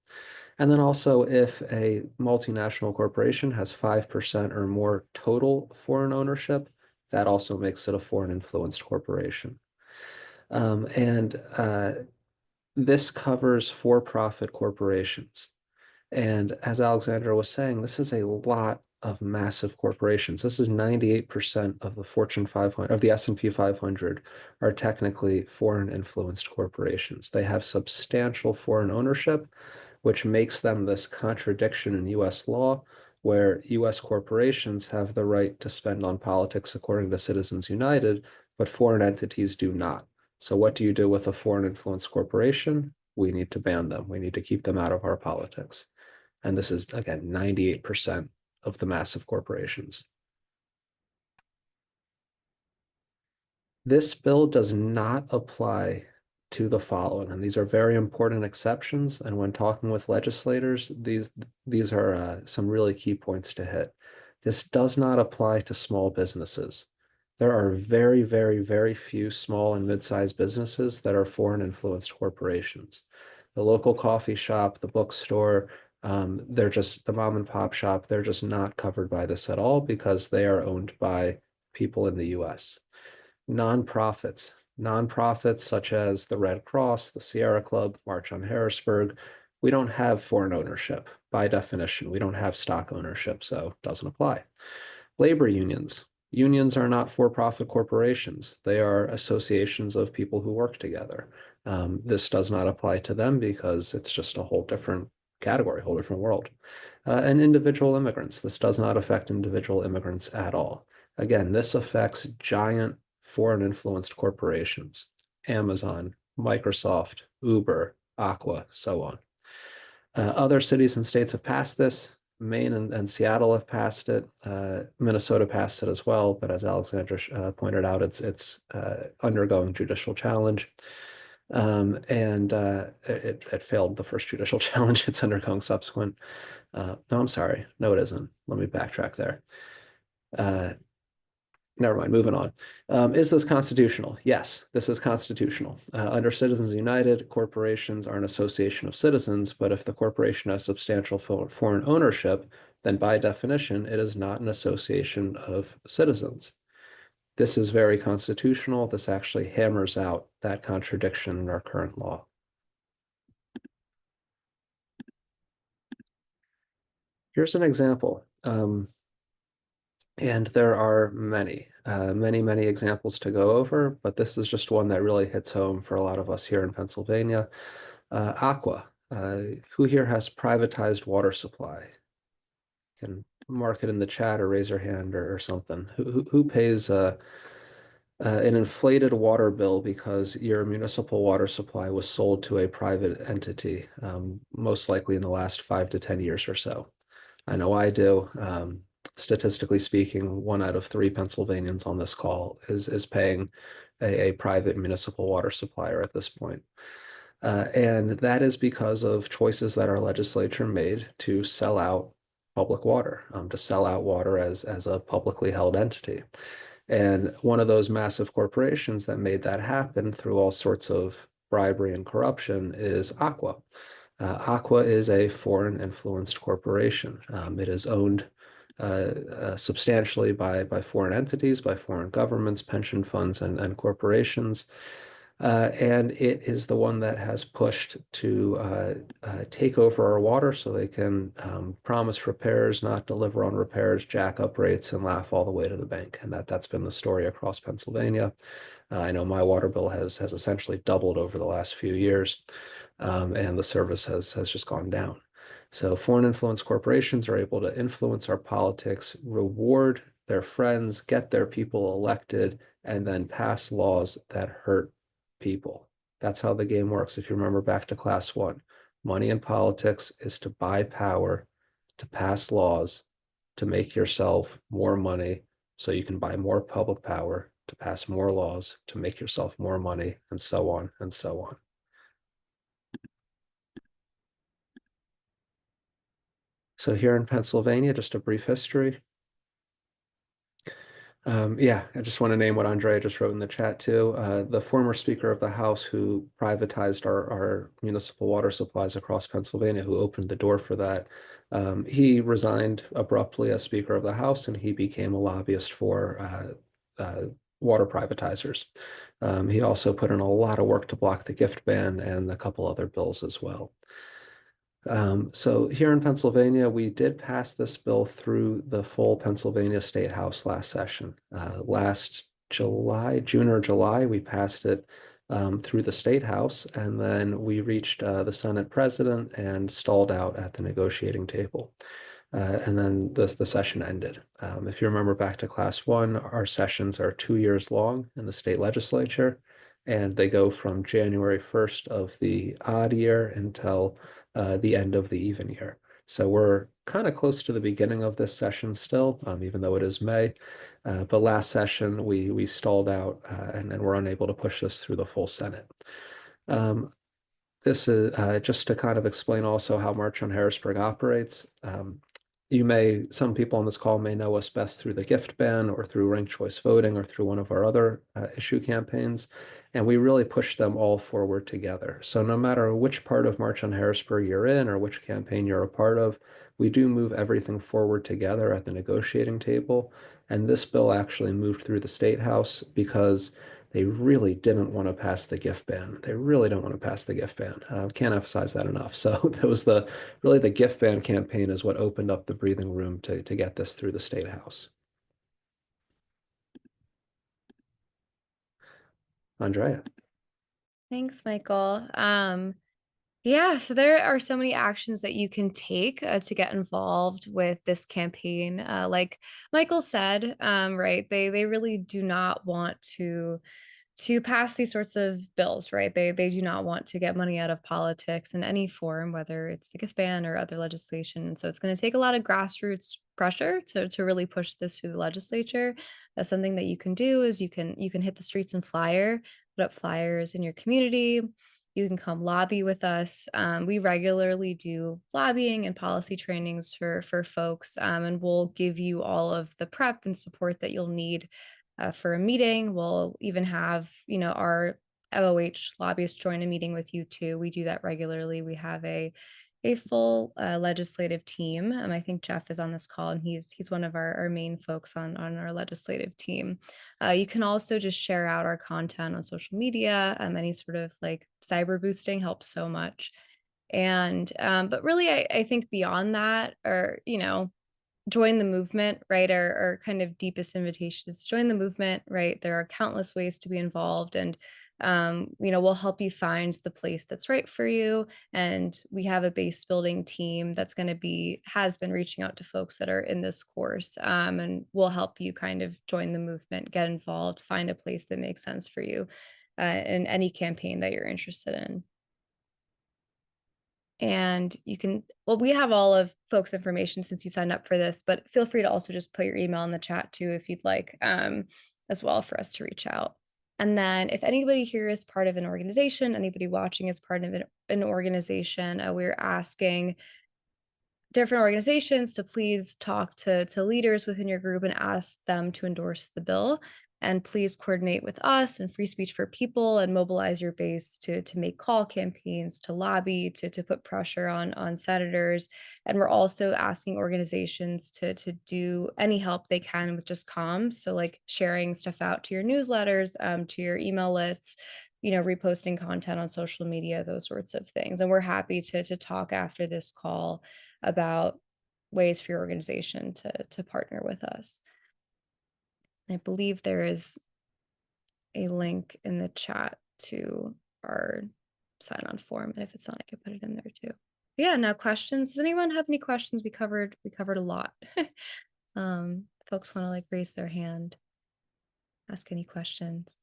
And then also, if a multinational corporation has 5% or more total foreign ownership, that also makes it a foreign influenced corporation. And this covers for-profit corporations. And as Alexandra was saying, this is a lot of massive corporations. This is 98% of the Fortune 500, of the S&P 500 are technically foreign influenced corporations. They have substantial foreign ownership, which makes them this contradiction in US law, where US corporations have the right to spend on politics according to Citizens United, but foreign entities do not. So what do you do with a foreign influence corporation? We need to ban them. We need to keep them out of our politics. And this is, again, 98% of the massive corporations. This bill does not apply to the following, and these are very important exceptions. And when talking with legislators, these are some really key points to hit. This does not apply to small businesses. There are very, very, very few small and mid-sized businesses that are foreign influenced corporations. The local coffee shop, the bookstore, they're just the mom and pop shop. They're just not covered by this at all because they are owned by people in the US. Nonprofits such as the Red Cross, the Sierra Club, March on Harrisburg, we don't have foreign ownership by definition. We don't have stock ownership, so it doesn't apply. Labor unions. Unions are not for-profit corporations. They are associations of people who work together. This does not apply to them because it's just a whole different category, a whole different world. And individual immigrants. This does not affect individual immigrants at all. Again, this affects giant foreign influenced corporations, Amazon, Microsoft, Uber, Aqua, so on. Other cities and states have passed this. Maine and Seattle have passed it. Minnesota passed it as well, but as Alexandra pointed out, it's undergoing judicial challenge. And it failed the first judicial challenge. It's undergoing subsequent. No, I'm sorry. No, it isn't. Let me backtrack there. Never mind, moving on. Is this constitutional? Yes, this is constitutional. Under Citizens United, corporations are an association of citizens, but if the corporation has substantial foreign ownership, then by definition, it is not an association of citizens. This is very constitutional. This actually hammers out that contradiction in our current law. Here's an example. And there are many examples to go over, but this is just one that really hits home for a lot of us here in Pennsylvania. Aqua, who here has privatized water supply? Can mark it in the chat or raise your hand or something. Who pays an inflated water bill because your municipal water supply was sold to a private entity, most likely in the last 5 to 10 years or so? I know I do. Statistically speaking, 1 out of 3 Pennsylvanians on this call is paying a private municipal water supplier at this point. And that is because of choices that our legislature made to sell out public water, to sell out water as a publicly held entity. And one of those massive corporations that made that happen through all sorts of bribery and corruption is Aqua. Aqua is a foreign influenced corporation. It is owned substantially by foreign entities, by foreign governments, pension funds, and corporations. And it is the one that has pushed to take over our water so they can promise repairs, not deliver on repairs, jack up rates, and laugh all the way to the bank. And that's been the story across Pennsylvania. I know my water bill has essentially doubled over the last few years, and the service has just gone down. So foreign influence corporations are able to influence our politics, reward their friends, get their people elected, and then pass laws that hurt people. That's how the game works. If you remember back to class one, money in politics is to buy power, to pass laws, to make yourself more money so you can buy more public power, to pass more laws, to make yourself more money, and so on and so on. So here in Pennsylvania, just a brief history. Yeah, I just want to name what Andrea just wrote in the chat too. The former Speaker of the House who privatized our municipal water supplies across Pennsylvania, who opened the door for that, he resigned abruptly as Speaker of the House and he became a lobbyist for water privatizers. He also put in a lot of work to block the gift ban and a couple other bills as well. So here in Pennsylvania, we did pass this bill through the full Pennsylvania State House last session. Last July, June or July, we passed it through the State House, and then we reached the Senate President and stalled out at the negotiating table. And then the session ended. If you remember back to class one, our sessions are 2 years long in the state legislature, and they go from January 1st of the odd year until the end of the even year. So we're kind of close to the beginning of this session still, even though it is May. But last session, we stalled out and were unable to push this through the full Senate. This is just to kind of explain also how March on Harrisburg operates. Some people on this call may know us best through the gift ban or through ranked choice voting or through one of our other issue campaigns. And we really push them all forward together. So no matter which part of March on Harrisburg you're in or which campaign you're a part of, we do move everything forward together at the negotiating table. And this bill actually moved through the State House because they really didn't want to pass the gift ban. They really don't want to pass the gift ban. Can't emphasize that enough. So that was really the gift ban campaign is what opened up the breathing room to get this through the State House. Andrea. Thanks, Michael. Yeah, so there are so many actions that you can take to get involved with this campaign. Like Michael said, right, they really do not want to pass these sorts of bills, right? They do not want to get money out of politics in any form, whether it's the gift ban or other legislation. And so it's going to take a lot of grassroots pressure to really push this through the legislature. That's something that you can do is you can hit the streets and put up flyers in your community. You can come lobby with us. We regularly do lobbying and policy trainings for folks, and we'll give you all of the prep and support that you'll need for a meeting. We'll even have, our MOH lobbyists join a meeting with you too. We do that regularly. We have a full legislative team. I think Jeff is on this call, and he's one of our main folks on our legislative team. You can also just share out our content on social media. Any sort of like cyber boosting helps so much. And but really, I think beyond that, or join the movement, right? Our kind of deepest invitation is to join the movement, right? There are countless ways to be involved, and we'll help you find the place that's right for you. And we have a base building team that's has been reaching out to folks that are in this course, and we'll help you kind of join the movement, get involved, find a place that makes sense for you in any campaign that you're interested in. And we have all of folks' information since you signed up for this, but feel free to also just put your email in the chat too if you'd like, as well, for us to reach out. And then if anybody here is part of an organization, anybody watching is part of an organization, we're asking different organizations to please talk to leaders within your group and ask them to endorse the bill. And please coordinate with us and Free Speech for People and mobilize your base to make call campaigns, to lobby, to put pressure on senators. And we're also asking organizations to do any help they can with just comms. So like sharing stuff out to your newsletters, to your email lists, reposting content on social media, those sorts of things. And we're happy to talk after this call about ways for your organization to partner with us. I believe there is a link in the chat to our sign-on form, and if it's not, I can put it in there too. Yeah, now questions. Does anyone have any questions? We covered a lot. Folks want to like raise their hand, ask any questions.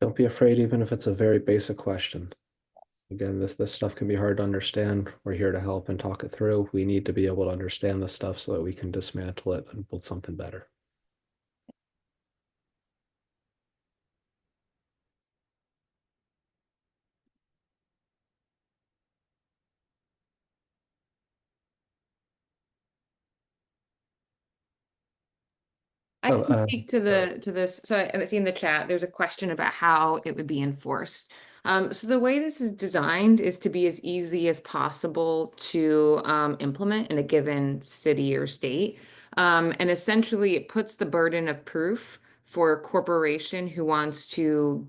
Don't be afraid, even if it's a very basic question. Again, this stuff can be hard to understand. We're here to help and talk it through. We need to be able to understand this stuff so that we can dismantle it and build something better. I Oh, can speak to this. So I see in the chat, there's a question about how it would be enforced. So the way this is designed is to be as easy as possible to implement in a given city or state. And essentially, it puts the burden of proof for a corporation who wants to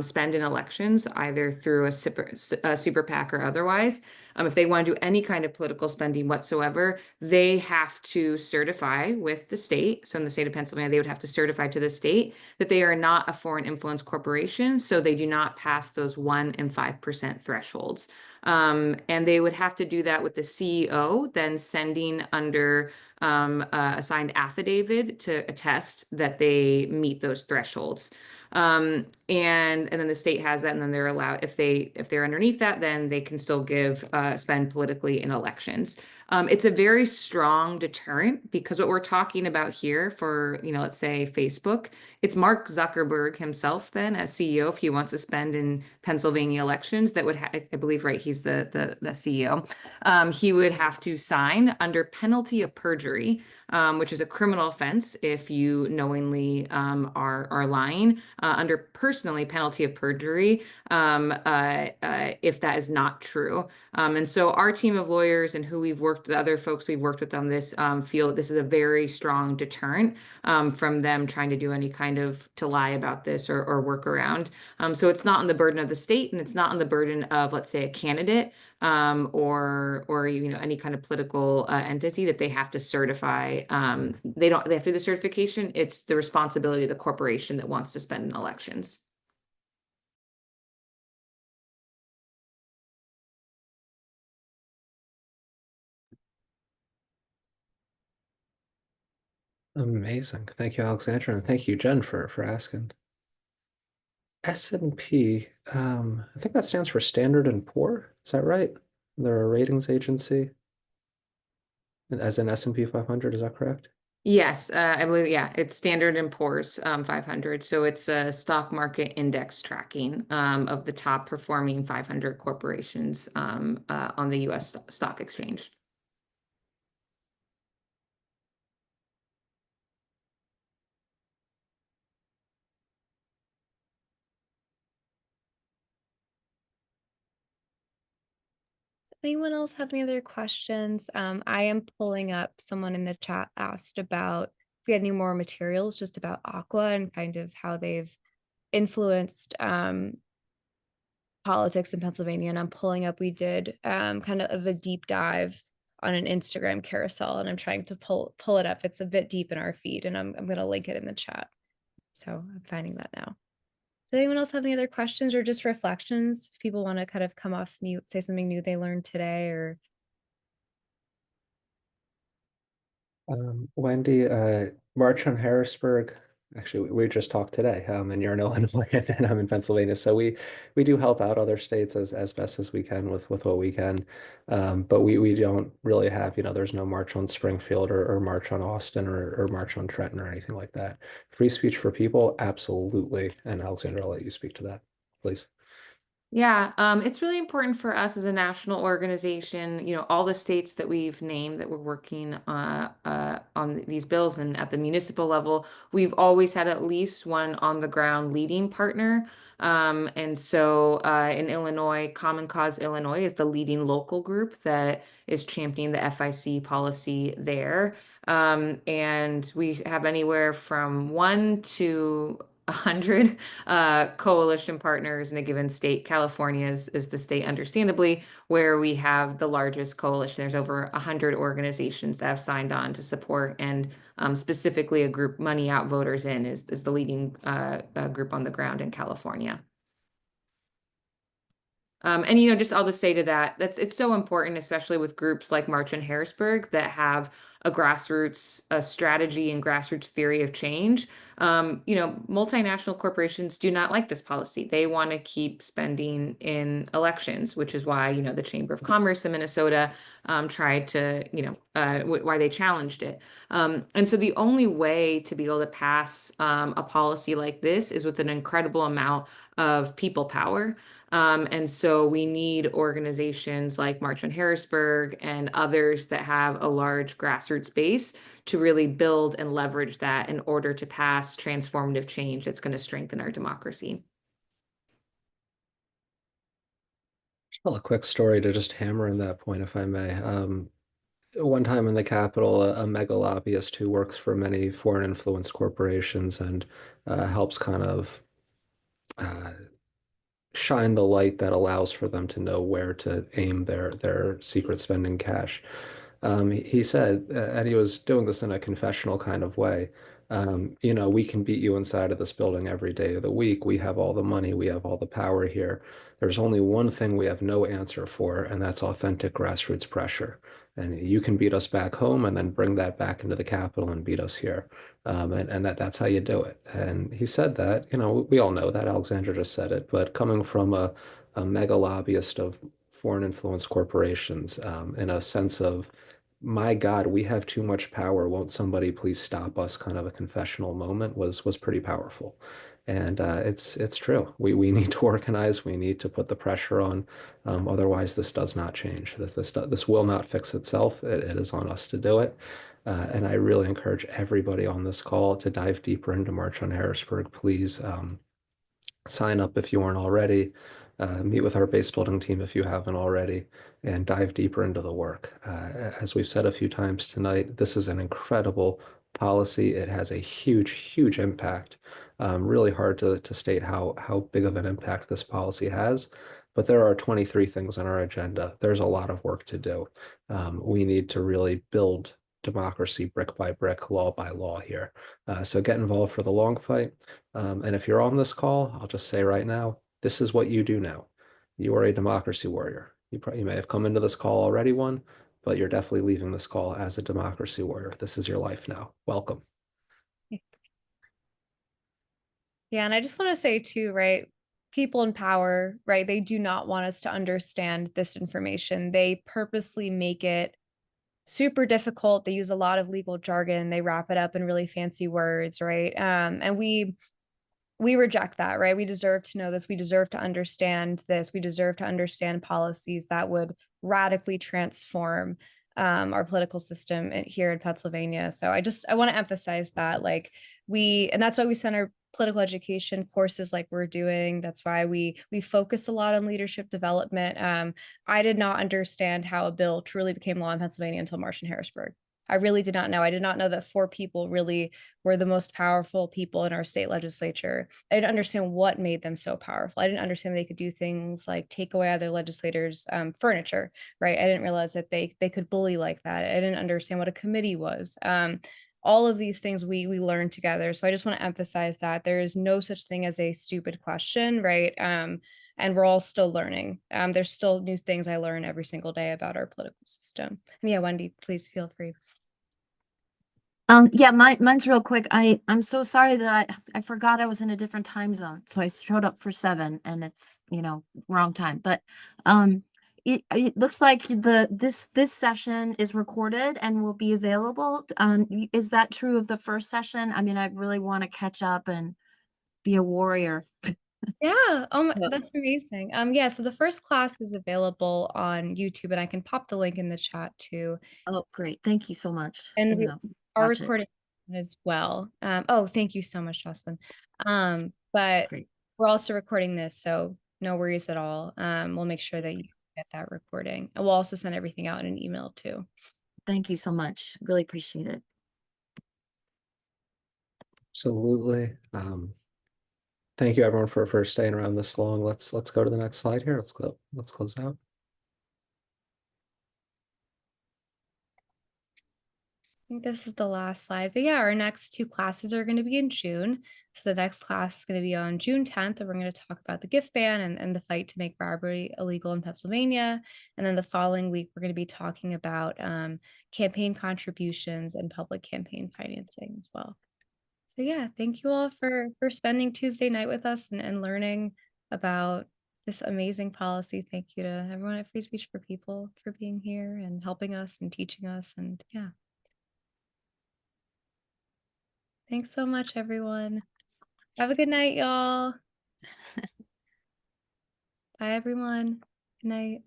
spend in elections, either through a super PAC or otherwise. If they want to do any kind of political spending whatsoever, they have to certify with the state. So in the state of Pennsylvania, they would have to certify to the state that they are not a foreign influence corporation. So they do not pass those 1% and 5% thresholds. And they would have to do that with the CEO, then sending under a signed affidavit to attest that they meet those thresholds. And then the state has that, and then they're allowed, if they're underneath that, then they can still spend politically in elections. It's a very strong deterrent because what we're talking about here for, let's say Facebook, it's Mark Zuckerberg himself then as CEO, if he wants to spend in Pennsylvania elections, that would I believe, right, he's the CEO. He would have to sign under penalty of perjury, which is a criminal offense if you knowingly are lying, under personally penalty of perjury, if that is not true. And so our team of lawyers and the other folks we've worked with on this, feel this is a very strong deterrent from them trying to do any kind to lie about this or work around. So it's not on the burden of the state, and it's not on the burden of, let's say, a candidate or any kind of political entity that they have to certify. They have to do the certification. It's the responsibility of the corporation that wants to spend in elections. Amazing. Thank you, Alexandra, and thank you, Jen, for asking. S&P, I think that stands for Standard and Poor. Is that right? They're a ratings agency, as in S&P 500. Is that correct? Yes, I believe, yeah, it's Standard and Poor's 500. So it's a stock market index tracking of the top performing 500 corporations on the US stock exchange. Anyone else have any other questions? I am pulling up, someone in the chat asked about if we had any more materials just about Aqua and kind of how they've influenced politics in Pennsylvania. And I'm pulling up, we did kind of a deep dive on an Instagram carousel, and I'm trying to pull it up. It's a bit deep in our feed, and I'm going to link it in the chat. So I'm finding that now. Does anyone else have any other questions or just reflections? If people want to kind of come off mute, say something new they learned today, or Wendy, March on Harrisburg Actually, we just talked today, and you're in Illinois and I'm in Pennsylvania. So we do help out other states as best as we can with what we can. But we don't really have, there's no March on Springfield or March on Austin or March on Trenton or anything like that. Free speech for people, absolutely. And Alexander, I'll let you speak to that, please. Yeah, it's really important for us as a national organization, all the states that we've named that we're working on these bills and at the municipal level, we've always had at least one on the ground leading partner. And so in Illinois, Common Cause Illinois is the leading local group that is championing the FIC policy there. And we have anywhere from 1 to 100 coalition partners in a given state. California is the state, understandably, where we have the largest coalition. There's over 100 organizations that have signed on to support, and specifically a group, Money Out Voters In, is the leading group on the ground in California. And I'll just say to that, it's so important, especially with groups like March on Harrisburg that have a grassroots strategy and grassroots theory of change. Multinational corporations do not like this policy. They want to keep spending in elections, which is why the Chamber of Commerce in Minnesota tried to why they challenged it. And so the only way to be able to pass a policy like this is with an incredible amount of people power. And so we need organizations like March on Harrisburg and others that have a large grassroots base to really build and leverage that in order to pass transformative change that's going to strengthen our democracy. Tell a quick story to just hammer in that point, if I may. One time in the Capitol, a mega lobbyist who works for many foreign influence corporations and helps kind of shine the light that allows for them to know where to aim their secret spending cash. He said, and he was doing this in a confessional kind of way, we can beat you inside of this building every day of the week. We have all the money. We have all the power here. There's only one thing we have no answer for, and that's authentic grassroots pressure. And you can beat us back home and then bring that back into the Capitol and beat us here. And that's how you do it. And he said that, we all know that. Alexandra just said it, but coming from a mega lobbyist of foreign influence corporations, in a sense of, my God, we have too much power. Won't somebody please stop us? Kind of a confessional moment was pretty powerful. And it's true. We need to organize. We need to put the pressure on. Otherwise, this does not change. This will not fix itself. It is on us to do it. And I really encourage everybody on this call to dive deeper into March on Harrisburg. Please sign up if you aren't already. Meet with our base building team if you haven't already, and dive deeper into the work. As we've said a few times tonight, this is an incredible policy. It has a huge, huge impact. Really hard to state how big of an impact this policy has, but there are 23 things on our agenda. There's a lot of work to do. We need to really build democracy brick by brick, law by law here. So get involved for the long fight. And if you're on this call, I'll just say right now, this is what you do now. You are a democracy warrior. You may have come into this call already one, but you're definitely leaving this call as a democracy warrior. This is your life now. Welcome. Yeah, and I just want to say too, right? People in power, right? They do not want us to understand this information. They purposely make it super difficult. They use a lot of legal jargon. They wrap it up in really fancy words, right? And we reject that, right? We deserve to know this. We deserve to understand this. We deserve to understand policies that would radically transform our political system here in Pennsylvania. So I want to emphasize that, and that's why we send our political education courses like we're doing. That's why we focus a lot on leadership development. I did not understand how a bill truly became law in Pennsylvania until March on Harrisburg. I really did not know. I did not know that 4 people really were the most powerful people in our state legislature. I didn't understand what made them so powerful. I didn't understand they could do things like take away other legislators' furniture, right? I didn't realize that they could bully like that. I didn't understand what a committee was. All of these things we learned together. So I just want to emphasize that there is no such thing as a stupid question, right? And we're all still learning. There's still new things I learn every single day about our political system. And yeah, Wendy, please feel free. Yeah, mine's real quick. I'm so sorry that I forgot I was in a different time zone. So I showed up for 7 and it's, wrong time. But it looks like this session is recorded and will be available. Is that true of the first session? I mean, I really want to catch up and be a warrior. Yeah. Oh my, So, that's amazing. Yeah, so the first class is available on YouTube, and I can pop the link in the chat too. oh, great. Thank you so much. And I'm we gonna are watch it. recording as well. Oh, thank you so much, Jocelyn. But Great. we're also recording this, so no worries at all. We'll make sure that you get that recording. And we'll also send everything out in an email too. Thank you so much. Really appreciate it. Absolutely. Thank you everyone for staying around this long. Let's go to the next slide here. Let's close out. I think this is the last slide, but yeah, our next 2 classes are going to be in June. So the next class is going to be on June 10th, and we're going to talk about the gift ban and the fight to make bribery illegal in Pennsylvania. And then the following week, we're going to be talking about campaign contributions and public campaign financing as well. So yeah, thank you all for spending Tuesday night with us and learning about this amazing policy. Thank you to everyone at Free Speech for People for being here and helping us and teaching us. And yeah. Thanks so much, everyone. Have a good night, y'all. Bye, everyone. Good night.